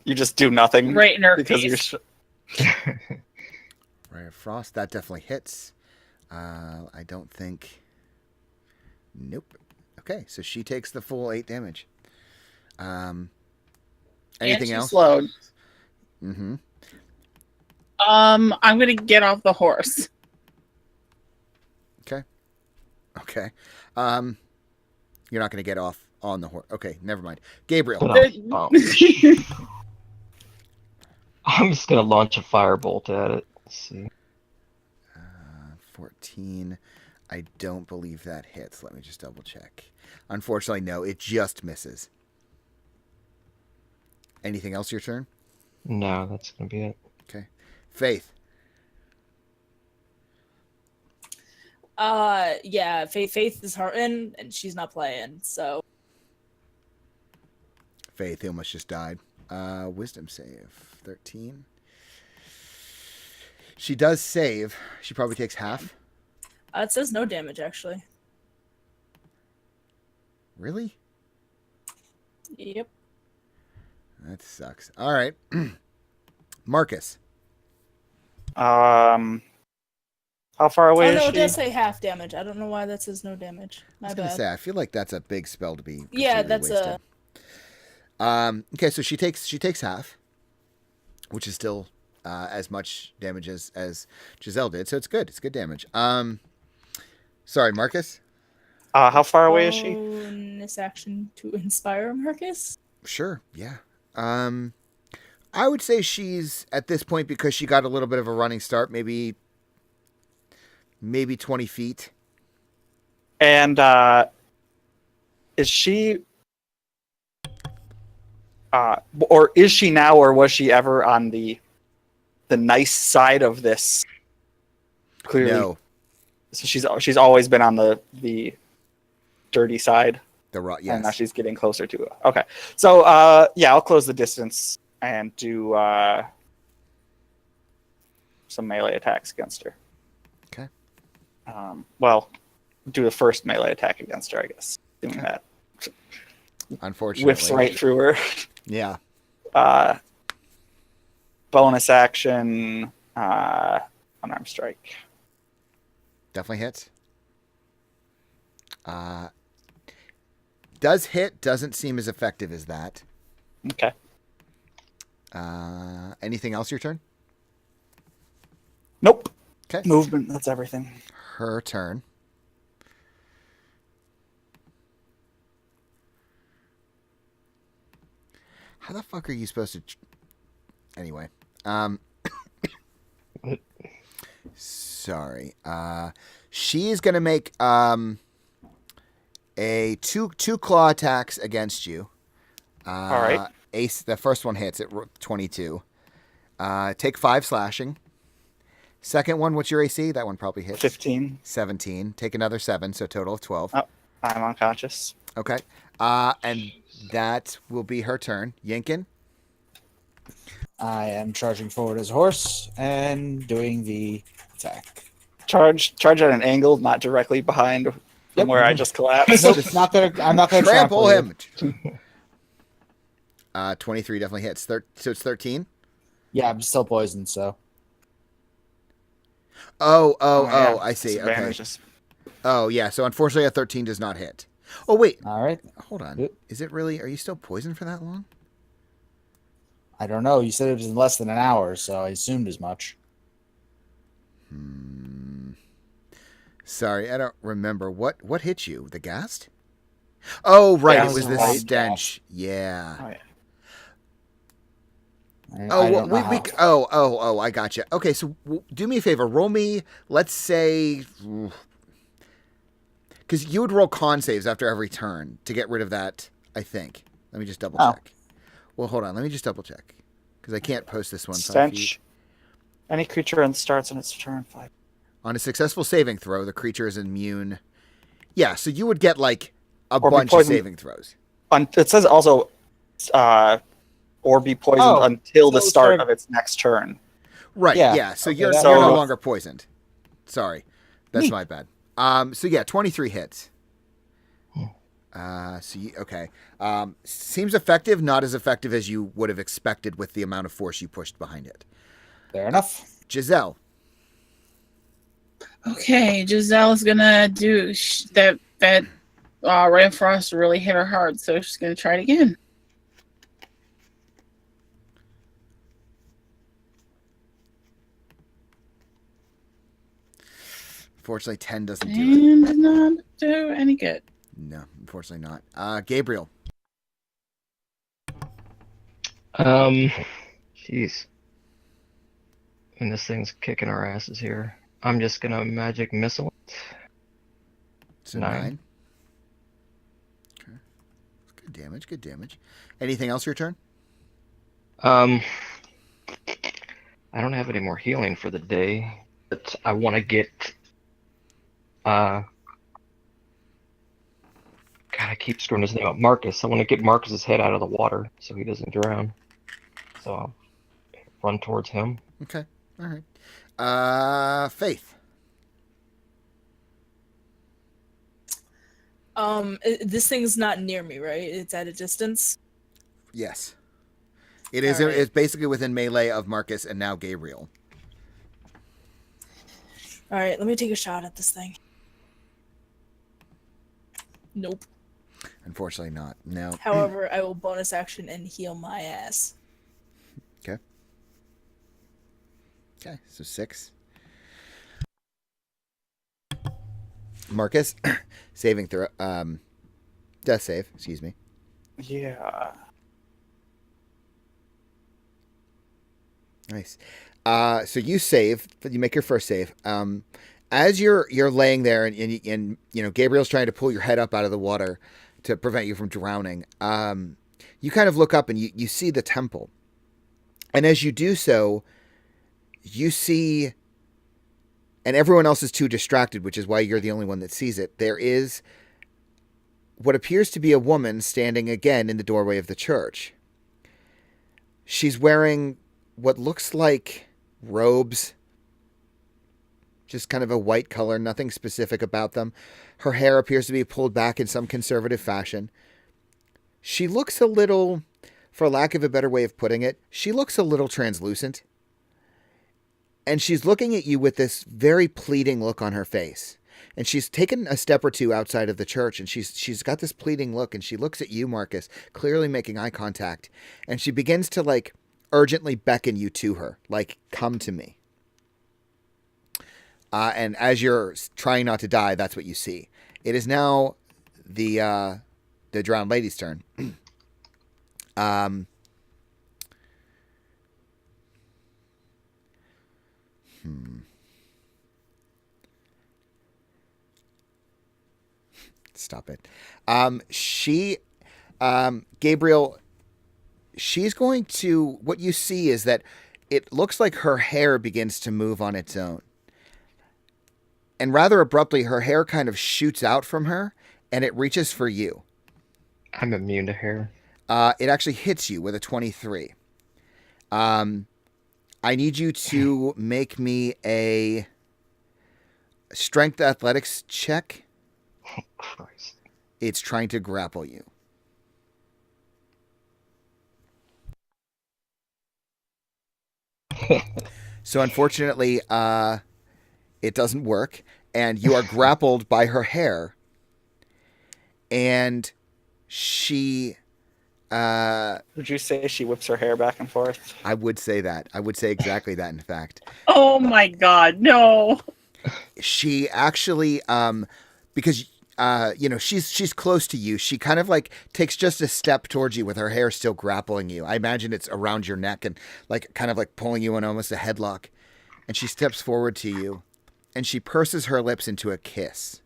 You just do nothing Right in her because face. you're. Ray of Frost, that definitely hits. I don't think. Nope. Okay, so she takes the full 8 damage. And Anything she's else? slowed. Mm-hmm. I'm gonna get off the horse. Okay. You're not going to get off on the horse. Okay, never mind. Gabriel. Oh. I'm just gonna launch a firebolt at it. Let's see. 14. I don't believe that hits. Let me just double check. Unfortunately, no. It just misses. Anything else your turn? No, that's gonna be it. Okay. Faith. Yeah, Faith is hurting and she's not playing, so Faith almost just died. Wisdom save. 13. She does save. She probably takes half. it says no damage actually. Really? Yep. That sucks. All right. Marcus. How far away Oh no, is it does she? say half damage. I don't know why that says no damage. I My was going to bad. say, I feel like that's a big spell to be Yeah, completely that's wasted. Okay, so she takes half, which is still as much damage as Giselle did, so it's good. It's good damage. Sorry, Marcus? How far away is she? Bonus action to inspire Marcus. Sure, yeah. I would say she's, at this point, because she got a little bit of a running start, maybe 20 feet. And is she, or is she now, or was she ever on the nice side of this? Clearly, No, so she's always been on the dirty side, yes. and now she's getting closer to it. Okay, so yeah, I'll close the distance and do some melee attacks against her. Okay. Well, do the first melee attack against her, I guess. Doing that Unfortunately. whiffs right through her. Yeah. Bonus action, unarmed strike. Definitely hits. Does hit, doesn't seem as effective as that. Okay. Anything else your turn? Nope. Okay. Movement, that's everything. Her turn. How the fuck are you supposed to... Anyway. Sorry. She is going to make a two claw attacks against you. All right. Ace. The first one hits at 22. Take 5 slashing. Second one, what's your AC? That one probably hits. 15. 17. Take another 7, so a total of 12. Oh, I'm unconscious. Okay. And that will be her turn. Yinkin? I am charging forward as a horse and doing the attack. Charge at an angle, not directly behind from Yep. where I just collapsed. Nope, I'm not gonna Trample him. him. 23 definitely hits. So it's 13? Yeah, I'm still poisoned, so. Oh, yeah. I see. Okay. Disadvantages. Oh, yeah. So unfortunately, a 13 does not hit. Oh, wait. All right. Hold on. Yep. Is it really? Are you still poisoned for that long? I don't know. You said it was in less than an hour, so I assumed as much. Sorry, I don't remember. What hit you? The ghast? Oh, right. Yeah, it was it the was a stench. Yeah. Oh, yeah. Oh, I well, don't know how. I gotcha. Okay, so do me a favor. Roll me, let's say, because you would roll con saves after every turn to get rid of that, I think. Let me just double check. Well, hold on. Let me just double check. Because I can't post this one 5 feet. Stench. Any creature and starts on its turn 5. On a successful saving throw, the creature is immune. Yeah, so you would get like a Or be bunch of poisoned. saving throws. It says also, or be poisoned until the so start sorry. of its next turn. Right, Yeah. yeah. So Okay, you're that no works. longer poisoned. Sorry. That's Neat. my bad. So yeah, 23 hits. Okay. Seems effective, not as effective as you would have expected with the amount of force you pushed behind it. Fair enough. Giselle. Okay, Giselle's gonna do that. Rain Frost really hit her hard, so she's gonna try it again. Unfortunately, 10 doesn't do it. And did not do any good. No, unfortunately not. Gabriel. Jeez. And this thing's kicking our asses here. I'm just gonna magic missile it. So 9. 9. Okay. Good damage, good damage. Anything else your turn? I don't have any more healing for the day, but I want to get. God, I keep screwing his name up. Marcus. I want to get Marcus's head out of the water so he doesn't drown. So I'll run towards him. Okay. All right. Faith. This thing's not near me, right? It's at a distance. Yes. It is. All right. It's basically within melee of Marcus and now Gabriel. All right, let me take a shot at this thing. Nope. Unfortunately not. No. However, I will bonus action and heal my ass. Okay, so 6. Marcus, saving throw. Death save, excuse me. Yeah. Nice. So you save. You make your first save. As you're laying there and you know Gabriel's trying to pull your head up out of the water to prevent you from drowning. You kind of look up and you see the temple, and as you do so, you see, and everyone else is too distracted, which is why you're the only one that sees it. There is what appears to be a woman standing again in the doorway of the church. She's wearing what looks like robes, just kind of a white color, nothing specific about them. Her hair appears to be pulled back in some conservative fashion. She looks a little, for lack of a better way of putting it, she looks a little translucent. And she's looking at you with this very pleading look on her face. And she's taken a step or two outside of the church, and she's got this pleading look, and she looks at you, Marcus, clearly making eye contact. And she begins to, like, urgently beckon you to her, like, come to me. And as you're trying not to die, that's what you see. It is now the drowned lady's turn. Stop it. Gabriel, she's going to, what you see is that it looks like her hair begins to move on its own. And rather abruptly, her hair kind of shoots out from her, and it reaches for you. I'm immune to hair. It actually hits you with a 23. I need you to make me a strength athletics check. Oh, Christ. It's trying to grapple you. So unfortunately, it doesn't work, and you are grappled by her hair, and she... Would you say she whips her hair back and forth? I would say that. I would say exactly that, in fact. Oh my god, no. She actually, because she's close to you. She kind of like takes just a step towards you with her hair still grappling you. I imagine it's around your neck and like kind of like pulling you in almost a headlock. And she steps forward to you, and she purses her lips into a kiss.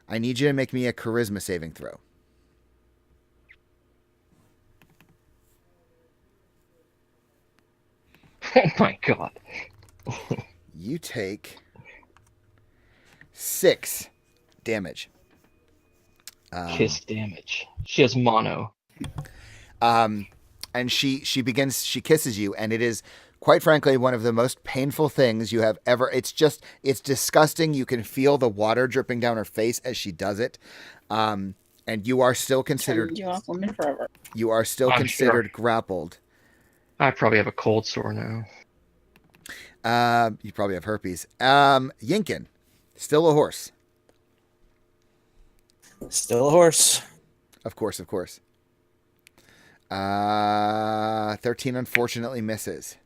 I need you to make me a charisma saving throw. Oh my god. You take 6 damage. Kiss damage. She has mono. And she kisses you, and it is quite frankly one of the most painful things you have ever. It's disgusting. You can feel the water dripping down her face as she does it. And you are still considered. Turned you off women forever. You are still I'm considered sure. grappled. I probably have a cold sore now. You probably have herpes. Yinkin, still a horse. Still a horse. Of course. 13 unfortunately misses.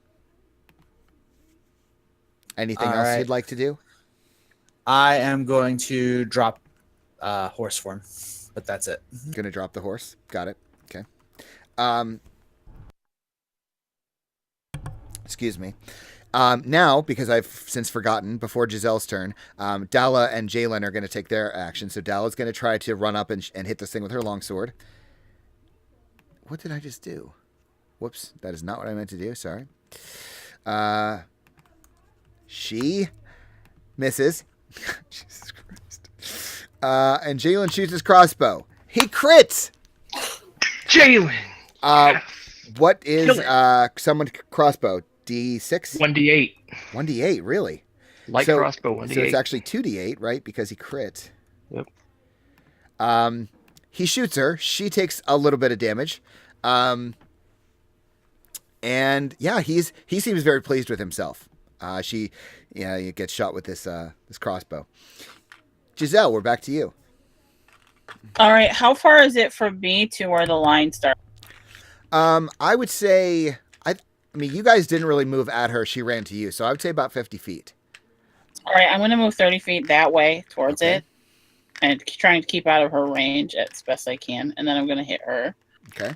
Anything All else right. you'd like to do? I am going to drop horse form, but that's it. Gonna drop the horse. Got it. Okay. Excuse me. Now, because I've since forgotten, before Giselle's turn, Dalla and Jalen are going to take their action. So Dalla's going to try to run up and hit this thing with her longsword. What did I just do? Whoops, that is not what I meant to do. Sorry. She misses. Jesus Christ. And Jalen shoots his crossbow. He crits! Jalen! What is Kill it. someone D6? 1d8. 1d8, really? Light crossbow, 1d8. So it's actually 2d8, right? Because he crit. Yep. He shoots her. She takes a little bit of damage. And yeah, he seems very pleased with himself. He gets shot with this crossbow. Giselle, we're back to you. All right, how far is it from me to where the line starts? I would say, I mean, you guys didn't really move at her. She ran to you. So I would say about 50 feet. All right, I'm going to move 30 feet that way towards Okay. it and trying to keep out of her range as best I can. And then I'm going to hit her. Okay.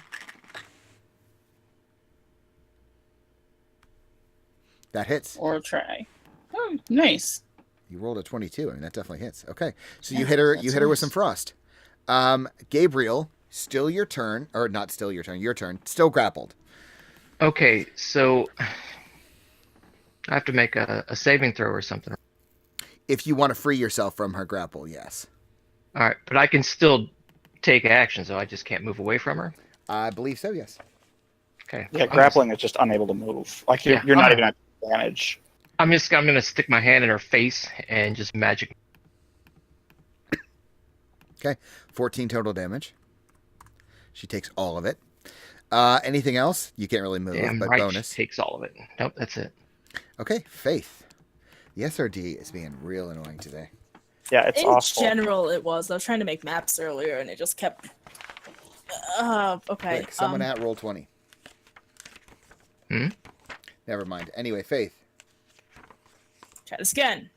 That hits. Or try. Oh, nice. You rolled a 22. I mean, that definitely hits. Okay. So Yeah, you hit her. that's You hit her with nice. some frost. Gabriel, still your turn, or not still your turn. Your turn. Still grappled. Okay, so I have to make a saving throw or something. If you want to free yourself from her grapple, yes. All right, but I can still take action, so I just can't move away from her. I believe so. Yes. Okay. Yeah, grappling is just unable to move. Like you're Yeah, not I'm- even at advantage. I'm gonna stick my hand in her face and just magic. 14 total damage. She takes all of it. Anything else? You can't really move, Damn but right, bonus. she takes all of it. Nope, that's it. Okay, Faith. The SRD is being real annoying today. Yeah, it's In awful. general, it was. I was trying to make maps earlier, and it just kept. Okay. Quick, someone at roll 20. Hmm? Never mind. Anyway, Faith. Try this again.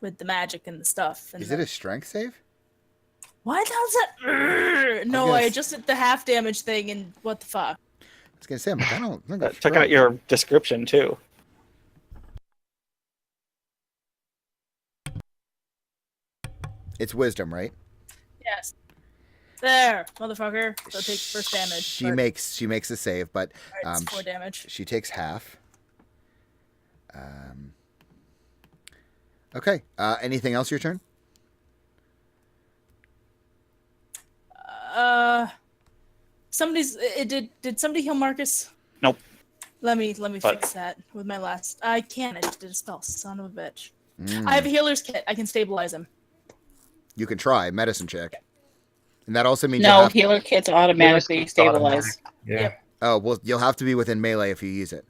With the magic and the stuff. And Is it a strength save? Why does it? No, gonna I s- just did the half damage thing, and what the fuck? I was gonna say, I'm like, I don't think that's Check out your description too. It's wisdom, right? Yes. There, motherfucker. So take first damage. She but- makes a save, but Alright, it's 4 damage. she takes half. Okay. Anything else your turn? Did somebody heal Marcus? Nope. Let me But- fix that with my last. I can't. I just did a spell. Son of a bitch. Mm. I have a healer's kit. I can stabilize him. You can try medicine check, and that also means No, you'll have, healer kits automatically Healer's stabilize. Yeah. Yep. oh well, you'll have to be within melee if you use it.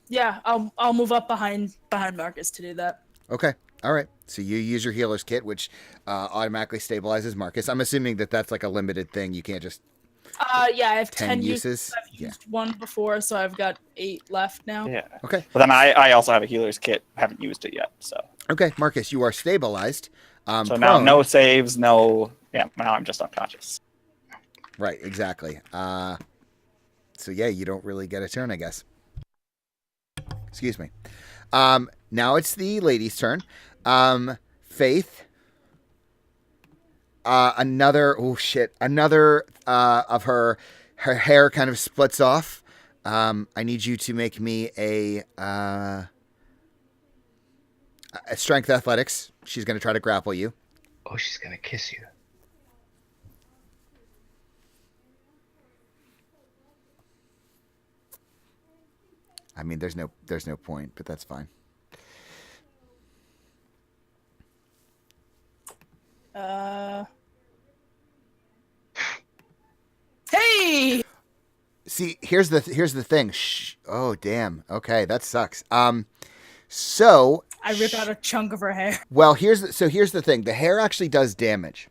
Yeah, I'll move up behind Marcus to do that. Okay. All right. So you use your healer's kit, which automatically stabilizes Marcus. I'm assuming that that's like a limited thing. You can't just Yeah, I have 10 10 uses. I've Yeah. used one before, so I've got 8 left now. Yeah. Okay. But then I also have a healer's kit. Haven't used it yet. So Okay, Marcus, you are stabilized. so now Prone. no saves, no. Yeah. Now I'm just unconscious. Right. Exactly. So yeah, you don't really get a turn, I guess. Excuse me. Now it's the lady's turn. Faith. another of her hair kind of splits off. I need you to make me a strength athletics. She's going to try to grapple you. Oh, she's gonna kiss you. I mean, there's no point, but that's fine. Hey! See, here's the thing. Oh, damn. Okay, that sucks. So I rip out a chunk of her hair. well, here's the thing. The hair actually does damage.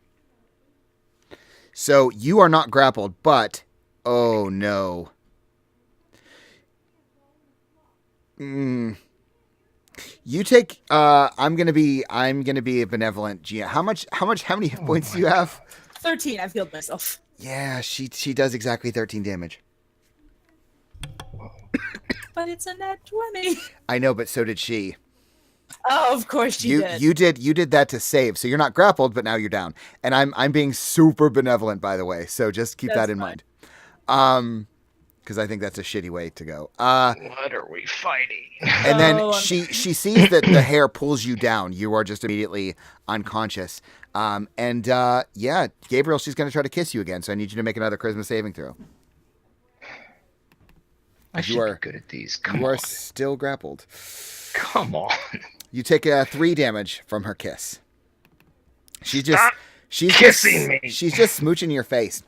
So you are not grappled, but oh no. You take. I'm gonna be a benevolent GM. How many hit points do you have? 13, I've healed myself. Yeah, she does exactly 13 damage. But it's a nat 20. I know, but so did she. Oh, of course she did. You did that to save. So you're not grappled, but now you're down. And I'm being super benevolent, by the way. So just keep that in mind. Because I think that's a shitty way to go. What are we fighting? And then she sees that the hair pulls you down. You are just immediately unconscious. Yeah, Gabriel, she's going to try to kiss you again. So I need you to make another charisma saving throw. I should be good at these. Come You on. are still grappled. Come on. You take 3 damage from her kiss. She's kissing me. She's just smooching your face.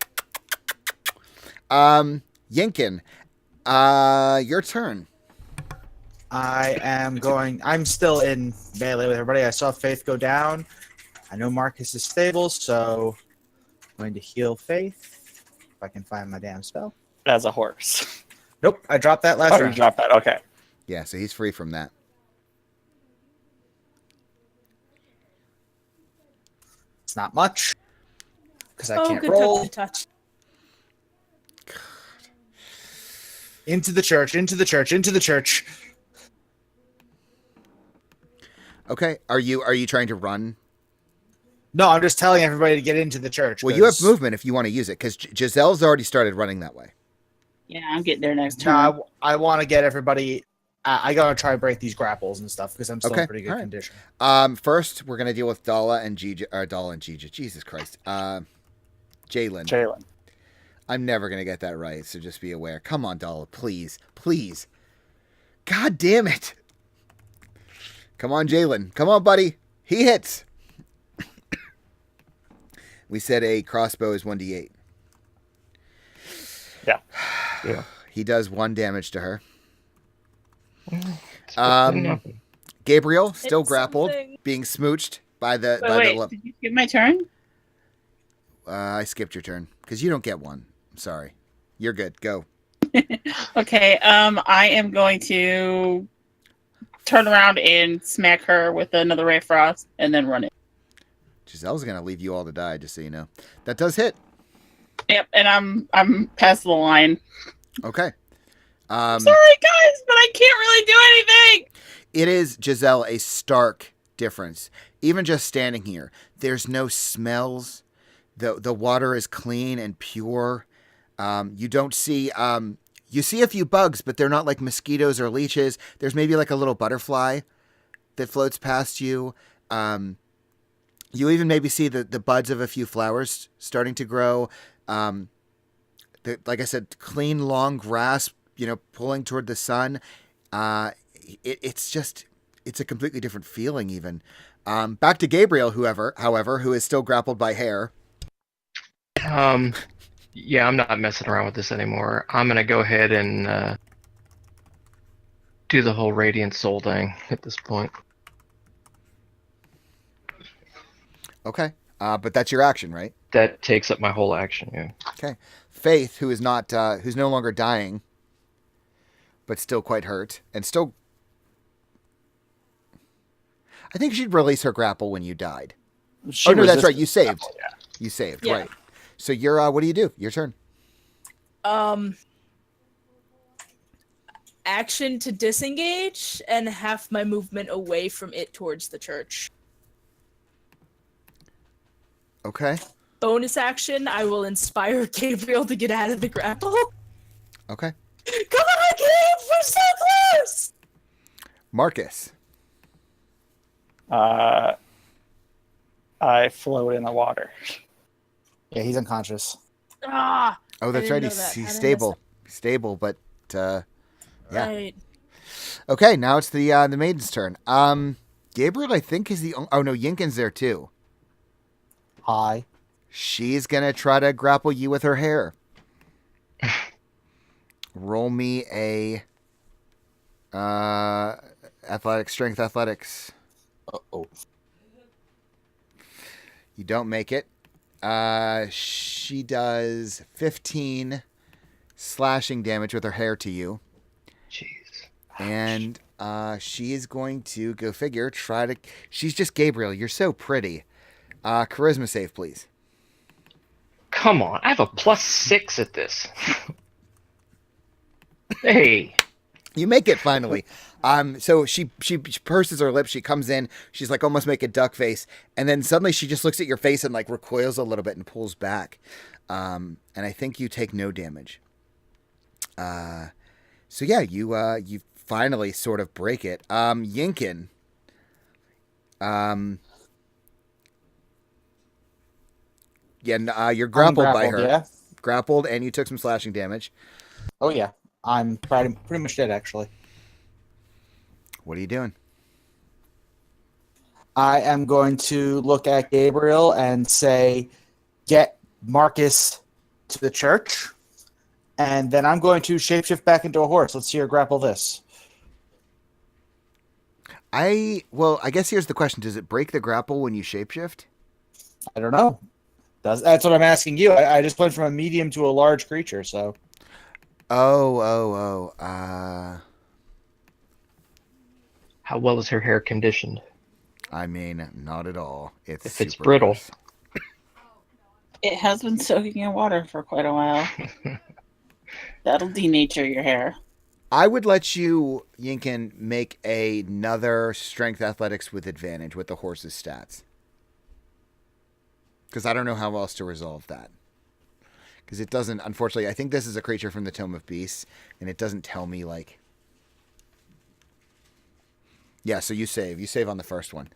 Yinkin, your turn. I'm still in melee with everybody. I saw Faith go down. I know Marcus is stable, so I'm going to heal Faith. If I can find my damn spell. As a horse. Nope, I dropped that last Oh, you round. dropped that. Okay. Yeah, so he's free from that. It's not much because I Oh, can't good roll. touch. Into the church, into the church, into the church. Okay, are you trying to run? No, I'm just telling everybody to get into the church. Well, you have 'cause- movement if you want to use it, because Giselle's already started running that way. Yeah, I'm getting there next turn. No, I want to get everybody. I gotta try to break these grapples and stuff because I'm still Okay, in pretty good all right. condition. First, we're gonna deal with Dala and Gija. Jesus Christ. Jalen. I'm never gonna get that right, so just be aware. Come on, Dala, please. God damn it. Come on, Jalen. Come on, buddy. He hits. We said a crossbow is 1d8. Yeah. He does 1 damage to her. It's better than nothing. Gabriel, still It's grappled, something. being smooched by the. Wait, did you skip my turn? I skipped your turn because you don't get one. I'm sorry. You're good. Go. Okay, I am going to turn around and smack her with another Ray of Frost and then run it. Giselle's gonna leave you all to die, just so you know. That does hit. Yep, and I'm past the line. Okay. Sorry, guys, but I can't really do anything. It is, Giselle, a stark difference. Even just standing here, there's no smells. The water is clean and pure. You don't see. You see a few bugs, but they're not like mosquitoes or leeches. There's maybe like a little butterfly that floats past you. You even maybe see the buds of a few flowers starting to grow. Like I said, clean, long grass, pulling toward the sun. It's a completely different feeling even. Back to Gabriel, however, who is still grappled by hair. Yeah, I'm not messing around with this anymore. I'm gonna go ahead and do the whole Radiant Soul thing at this point. Okay. But that's your action, right? That takes up my whole action, yeah. Okay. Faith, who is not, who's no longer dying, but still quite hurt, and still. I think she'd release her grapple when you died. She no, that's right. resisted You saved. grapple, yeah. You saved, Yeah. right? So you're. What do you do? Your turn. Action to disengage and half my movement away from it towards the church. Okay. Bonus action, I will inspire Gabriel to get out of the grapple. Okay. Come on, Gabe! We're so close! Marcus. I float in the water. Yeah, he's unconscious. Ah! Oh, that's didn't right. know He's, that. he's How did I miss stable. Stable, but yeah. Right. Okay, now it's the maiden's turn. Gabriel, I think, is the. Oh no, Yinkin's there too. Hi. She's gonna try to grapple you with her hair. Roll me a strength athletics. Uh-oh. You don't make it. She does 15 slashing damage with her hair to you. Jeez. And she is going to, go figure, try to... She's just Gabriel. You're so pretty. Charisma save, please. Come on, I have a +6 at this. Hey. You make it finally. So she purses her lips. She comes in. She's like almost make a duck face, and then suddenly she just looks at your face and like recoils a little bit and pulls back. And I think you take no damage. So yeah, you finally sort of break it. Yinkin. You're grappled by her. Yeah. Grappled, and you took some slashing damage. Oh yeah. I'm pretty much dead actually. What are you doing? I am going to look at Gabriel and say, "Get Marcus to the church," and then I'm going to shapeshift back into a horse. Let's see her grapple this. I guess here's the question: does it break the grapple when you shapeshift? I don't know. That's what I'm asking you. I just went from a medium to a large creature, so. Oh. How well is her hair conditioned? I mean, not at all. It's If it's super brittle. gross. It has been soaking in water for quite a while. That'll denature your hair. I would let you, Yinkin, make another strength athletics with advantage with the horse's stats. Because I don't know how else to resolve that. Because it doesn't, unfortunately, I think this is a creature from the Tome of Beasts, and it doesn't tell me, like... Yeah, so you save. You save on the first one.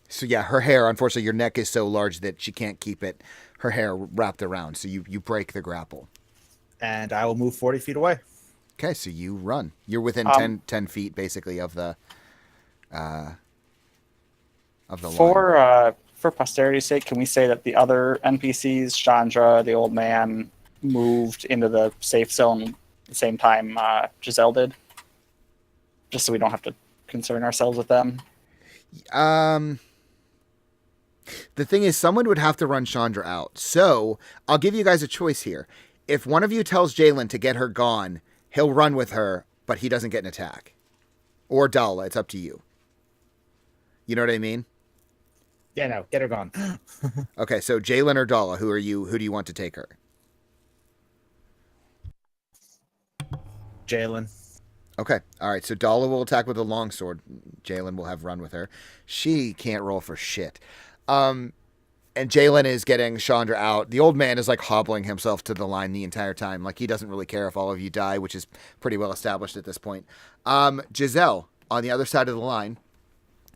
So yeah, her hair, unfortunately, your neck is so large that she can't keep it, her hair wrapped around, so you break the grapple. And I will move 40 feet away. Okay, so you run. You're within 10 feet, basically, of the line. For posterity's sake, can we say that the other NPCs, Chandra, the old man, moved into the safe zone at the same time Giselle did? Just so we don't have to concern ourselves with them. The thing is, someone would have to run Chandra out. So I'll give you guys a choice here. If one of you tells Jalen to get her gone, he'll run with her, but he doesn't get an attack. Or Dala, it's up to you. You know what I mean? Yeah, no, get her gone. Okay, so Jalen or Dala, who do you want to take her? Jalen. Okay, all right, so Dala will attack with a longsword. Jalen will have run with her. She can't roll for shit. And Jalen is getting Chandra out. The old man is like hobbling himself to the line the entire time. Like he doesn't really care if all of you die, which is pretty well established at this point. Giselle, on the other side of the line,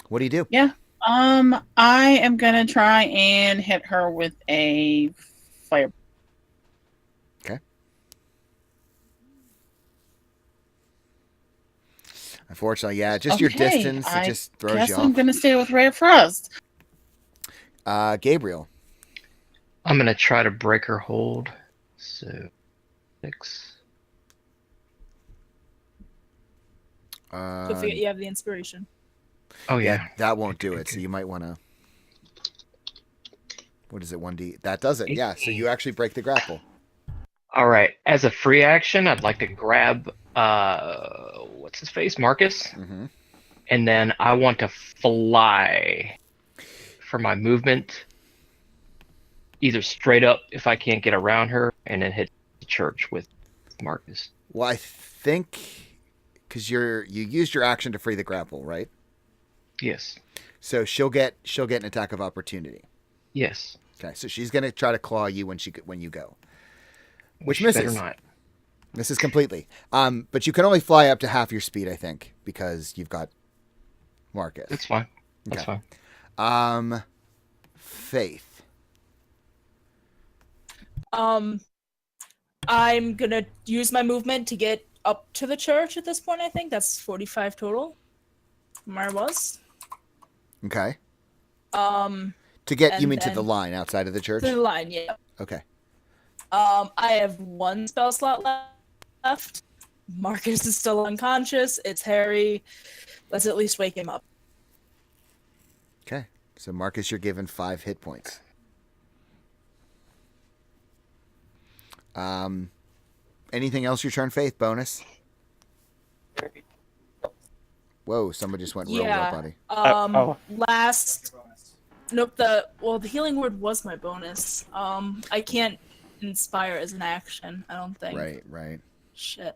what do you do? Yeah. I am gonna try and hit her with a fire. Okay. Unfortunately, yeah, just your distance, it just throws guess you I'm off. gonna stay with Ray of Frost. Gabriel. I'm gonna try to break her hold. So 6. Don't forget you have the inspiration. Oh yeah. That won't do it. So you might want to. What is it? 1D. That does it. Yeah. So you actually break the grapple. All right. As a free action, I'd like to grab what's his face, Marcus, Mm-hmm. and then I want to fly for my movement, either straight up if I can't get around her, and then hit the church with Marcus. Well, I think because you used your action to free the grapple, right? Yes. So she'll get an attack of opportunity. Yes. Okay, so she's gonna try to claw you when you go, which She better misses. not. Misses completely. But you can only fly up to half your speed, I think, because you've got Marcus. That's fine. That's Okay. fine. Faith. I'm gonna use my movement to get up to the church at this point. I think that's 45 total from where I was. Okay. Um, To get you And mean to the then- line outside of the church? to the line, yeah. Okay. I have one spell slot left. Marcus is still unconscious. It's Harry. Let's at least wake him up. Okay. So Marcus, you're given 5 hit points. Anything else your turn, Faith? Bonus? Whoa, somebody just went real Yeah. buddy. Last. Nope. The healing word was my bonus. I can't inspire as an action. I don't think. Right. Shit.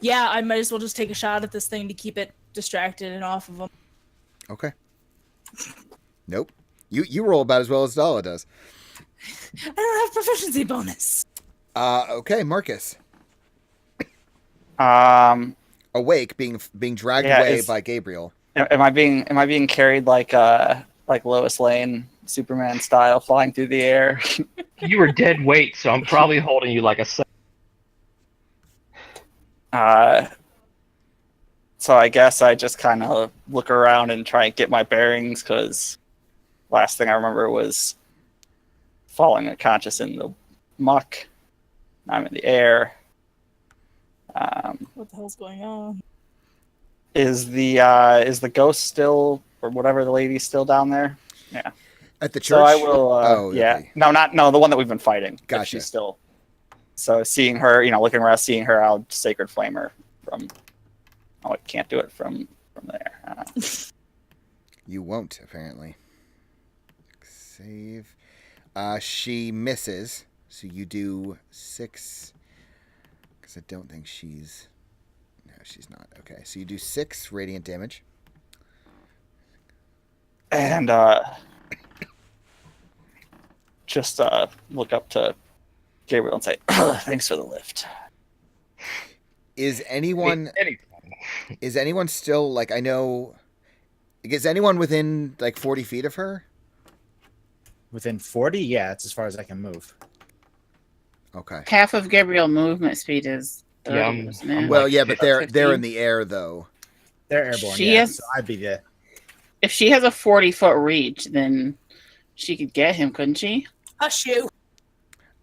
Yeah, I might as well just take a shot at this thing to keep it distracted and off of him. Okay. Nope. You roll about as well as Dala does. I don't have proficiency bonus. Okay, Marcus. Awake, being dragged Yeah, away is- by Gabriel. Am I being carried like Lois Lane, Superman style, flying through the air? You were dead weight, so I'm probably holding you like a. So I guess I just kind of look around and try and get my bearings, because last thing I remember was falling unconscious in the muck. I'm in the air. What the hell's going on? Is the ghost still, or whatever the lady's still down there? Yeah. At the church? So I will. Okay. No, the one that we've been fighting. If Gotcha. She's still. So seeing her, looking around, seeing her, I'll sacred flame her from. Oh, I can't do it from there. You won't, apparently. Save. She misses, so you do 6. Because I don't think she's... No, she's not. Okay, so you do 6 radiant damage. And just look up to Gabriel and say, "Thanks for the lift." Is anyone Anything. is anyone still, like, I know... Is anyone within, like, 40 feet of her? Within 40? Yeah, that's as far as I can move. Okay. Half of Gabriel movement speed is 30, Yeah, isn't it? Well, like yeah, but they're 15. in the air, though. They're airborne, She yeah, is- so I'd be there. If she has a 40-foot reach, then she could get him, couldn't she? Hush you.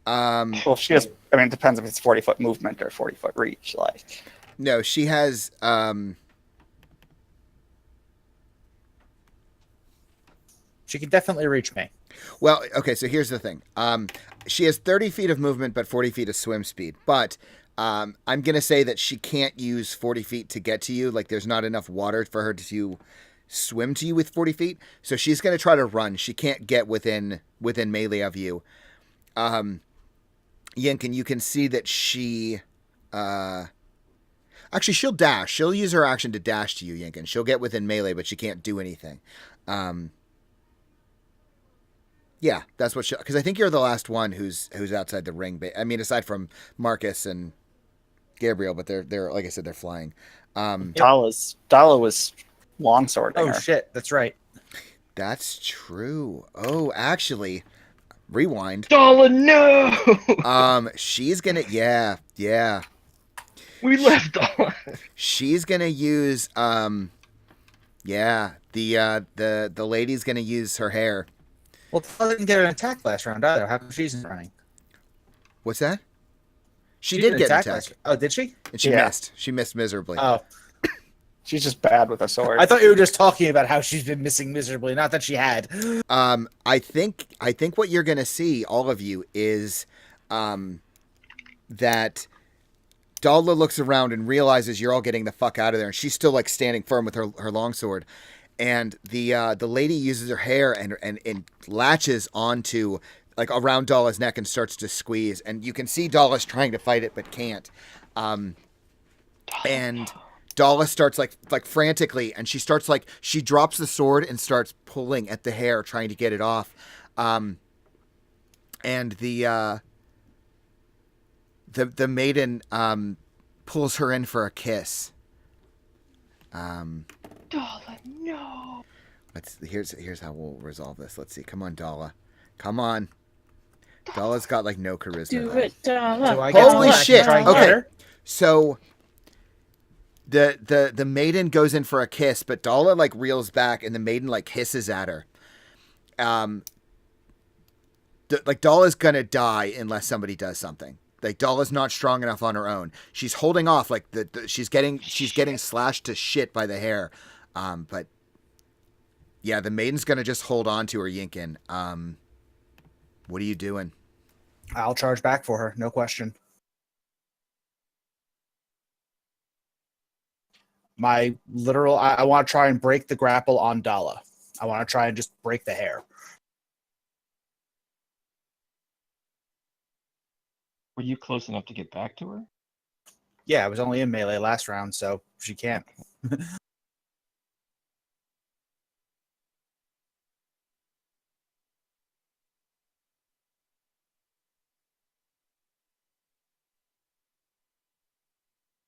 Well, she has. I mean, it depends if it's 40-foot movement or 40-foot reach. Like, No, she has... She could definitely reach me. Well, okay, so here's the thing. She has 30 feet of movement, but 40 feet of swim speed. But I'm going to say that she can't use 40 feet to get to you. Like, there's not enough water for her to swim to you with 40 feet. So she's going to try to run. She can't get within melee of you. Yinkin, you can see that she... Actually, she'll dash. She'll use her action to dash to you, Yinkin. She'll get within melee, but she can't do anything. Yeah, that's what she... Because I think you're the last one who's outside the ring. I mean, aside from Marcus and Gabriel, but they're like I said, they're flying. Dala was longswording Oh, her. shit, that's right. That's true. Oh, actually, rewind. Dala, no! She's gonna... Yeah. We left Dala. She's gonna use... Yeah, the lady's gonna use her hair. Well, I didn't get an attack last round either. How come she's running? What's that? She did get an attack. Oh, did she? And she Yeah. missed. She missed miserably. Oh, She's just bad with a sword. I thought you were just talking about how she's been missing miserably, not that she had. I think what you're gonna see, all of you, is that Dala looks around and realizes you're all getting the fuck out of there, and she's still like standing firm with her longsword. And the lady uses her hair and latches onto, like, around Dala's neck and starts to squeeze. And you can see Dala's trying to fight it but can't. And Dala starts like frantically, and she drops the sword and starts pulling at the hair, trying to get it off. And the maiden pulls her in for a kiss. Dala, no. Here's how we'll resolve this. Let's see. Come on, Dala. Come on. Dala's got like no charisma. Do it, Dala. So I guess Holy I'll shit! try and get Okay. her. So the maiden goes in for a kiss, but Dala like reels back, and the maiden like hisses at her. Like Dala's gonna die unless somebody does something. Like Dala's not strong enough on her own. She's holding off. Like she's getting slashed to shit by the hair. But yeah, the maiden's gonna just hold on to her, Yinkin. What are you doing? I'll charge back for her, no question. My literal, I want to try and break the grapple on Dala. I want to try and just break the hair. Were you close enough to get back to her? Yeah, I was only in melee last round, so she can't.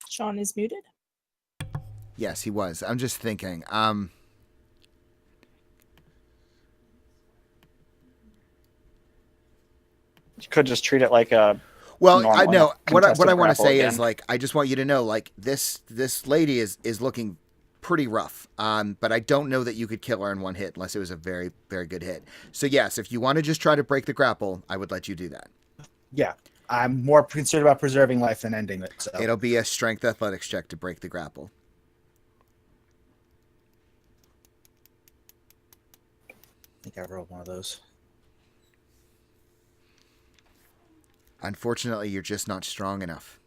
Sean is muted. Yes, he was. I'm just thinking. You could just treat it like a. Well, normal, I know what I contested want to grapple say again. is like I just want you to know like this lady is looking pretty rough. But I don't know that you could kill her in one hit unless it was a very very good hit. So yes, if you want to just try to break the grapple, I would let you do that. Yeah, I'm more concerned about preserving life than ending it. So It'll be a strength athletics check to break the grapple. I think I rolled one of those. Unfortunately, you're just not strong enough.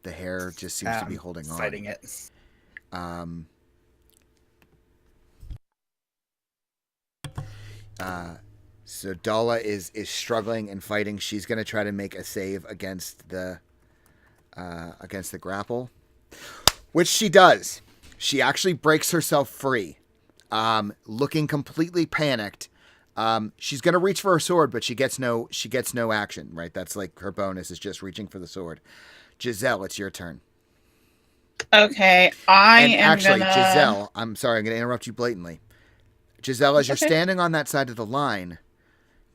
The hair just seems to be holding on. Fighting it. So Dala is struggling and fighting. She's going to try to make a save against the grapple, which she does. She actually breaks herself free, looking completely panicked. She's going to reach for her sword, but she gets no action. Right, that's like her bonus is just reaching for the sword. Giselle, it's your turn. Okay, Actually, gonna... Giselle, I'm sorry, I'm going to interrupt you blatantly. Giselle, as you're Okay. standing on that side of the line,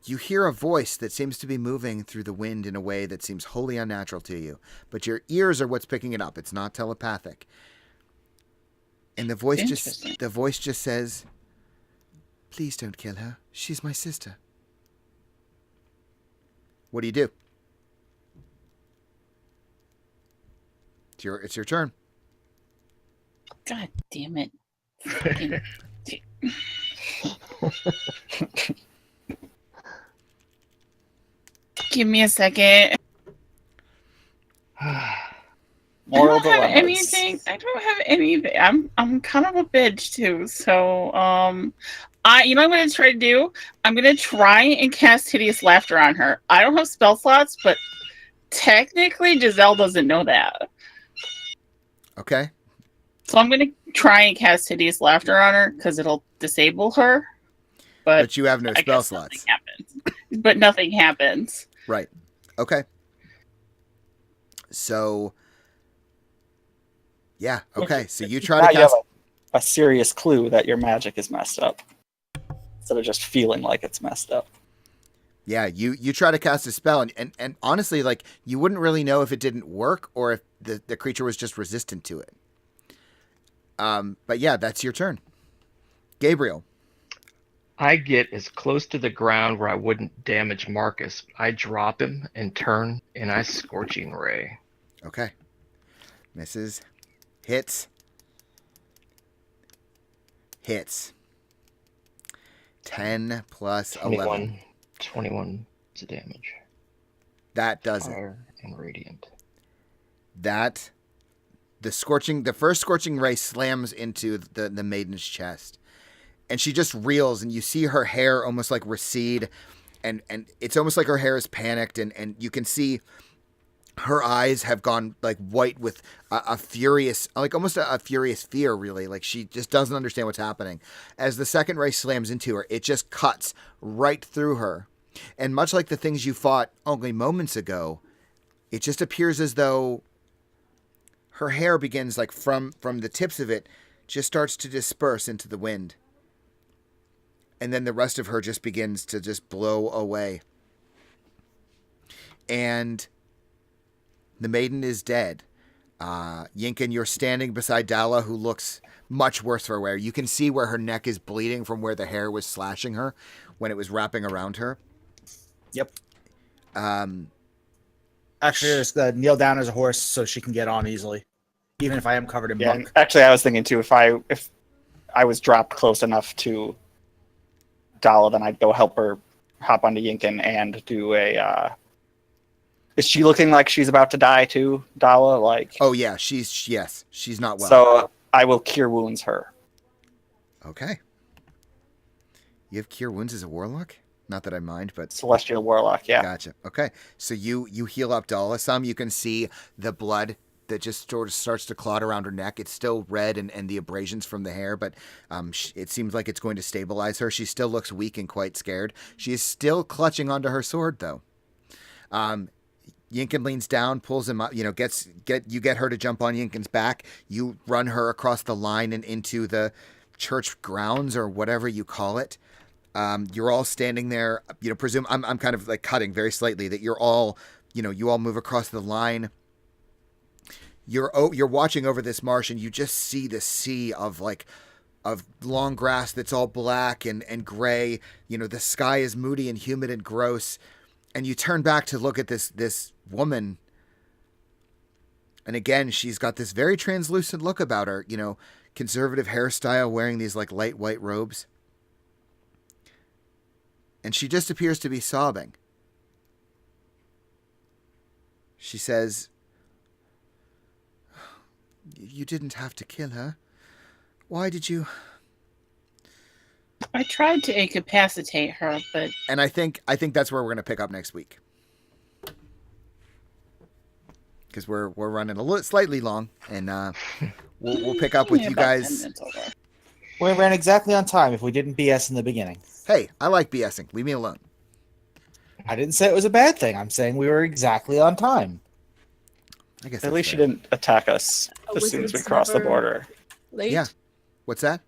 you hear a voice that seems to be moving through the wind in a way that seems wholly unnatural to you, but your ears are what's picking it up. It's not telepathic. And the voice just says, "Please don't kill her. She's my sister." What do you do? It's your turn. God damn it. Fucking- Give me a second. Moral I don't have dilemmas. anything. I don't have anything. I'm kind of a bitch too. So you know what I'm gonna try to do? I'm gonna try and cast hideous laughter on her. I don't have spell slots, but technically Giselle doesn't know that. Okay. So I'm gonna try and cast hideous laughter on her because it'll disable her. But you have no I spell guess nothing slots. happens. But nothing happens. Right. Okay. So, yeah. Okay. So you try Now to you have cast. a serious clue that your magic is messed up, instead of just feeling like it's messed up. Yeah, you try to cast a spell, and honestly, like you wouldn't really know if it didn't work or if the creature was just resistant to it. But yeah, that's your turn, Gabriel. I get as close to the ground where I wouldn't damage Marcus. I drop him and turn, and I Scorching Ray. Okay. Misses. Hits. Hits. 10 plus 11. 21 to damage. That does it. Fire and radiant. That the first scorching ray slams into the maiden's chest, and she just reels, and you see her hair almost like recede, and it's almost like her hair is panicked, and you can see her eyes have gone like white with a furious, like almost a furious fear, really. Like she just doesn't understand what's happening. As the second ray slams into her, it just cuts right through her. And much like the things you fought only moments ago, it just appears as though her hair begins, like from the tips of it, just starts to disperse into the wind. And then the rest of her just begins to just blow away. And the maiden is dead. Yinkin, you're standing beside Dala, who looks much worse for wear. You can see where her neck is bleeding from where the hair was slashing her when it was wrapping around her. Yep. Um, Actually, just kneel down as a horse so she can get on easily, even if I am covered in Yeah, and muck. actually, I was thinking too, if I was dropped close enough to Dala, then I'd go help her hop onto Yinkin and do a. Is she looking like she's about to die too, Dala? Like, oh yeah, she's not well. so I will cure wounds her. Okay. You have cure wounds as a warlock? Not that I mind, but Celestial Warlock, yeah. gotcha. Okay, so you heal up Dala some. You can see the blood that just sort of starts to clot around her neck. It's still red and the abrasions from the hair, but it seems like it's going to stabilize her. She still looks weak and quite scared. She is still clutching onto her sword, though. Yinkin leans down, pulls him up. You get her to jump on Yinkin's back. You run her across the line and into the church grounds or whatever you call it. You're all standing there. Presume I'm kind of like cutting very slightly that you're all, you all move across the line. You're watching over this marsh and you just see the sea of long grass that's all black and gray. The sky is moody and humid and gross. And you turn back to look at this woman. And again, she's got this very translucent look about her, conservative hairstyle, wearing these like light white robes. And she just appears to be sobbing. She says, "You didn't have to kill her. Why did you?" I tried to incapacitate her, but And I think that's where we're going to pick up next week. Because we're running a little slightly long, and we'll pick up with only you about 10 guys. minutes over. We ran exactly on time if we didn't BS in the beginning. Hey, I like BSing. Leave me alone. I didn't say it was a bad thing. I'm saying we were exactly on time. I guess At that's least she fair. didn't attack us A as soon as we wizard's crossed the never border. Late? Yeah. What's that?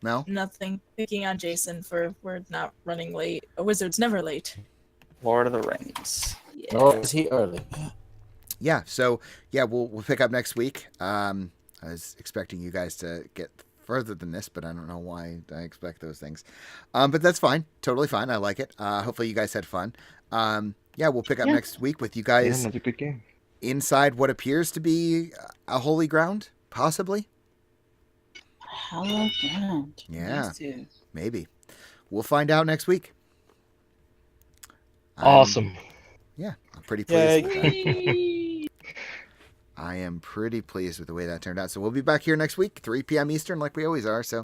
Mel? Nothing. Picking on Jason for we're not running late. A wizard's never late. Lord of the Rings. Yeah. Nor is he early. Yeah. So yeah, we'll pick up next week. I was expecting you guys to get further than this, but I don't know why I expect those things. But that's fine. Totally fine. I like it. Hopefully you guys had fun. Yeah, we'll pick up Yeah. next week with you Yeah, guys another good game. inside what appears to be a holy ground, possibly. Hallowed ground. Yeah. Yes, dude. Maybe. We'll find out next week. Awesome. Yeah, I'm pretty pleased. Yay. with that. Whee! I am pretty pleased with the way that turned out. So we'll be back here next week, 3 p.m. Eastern, like we always are. So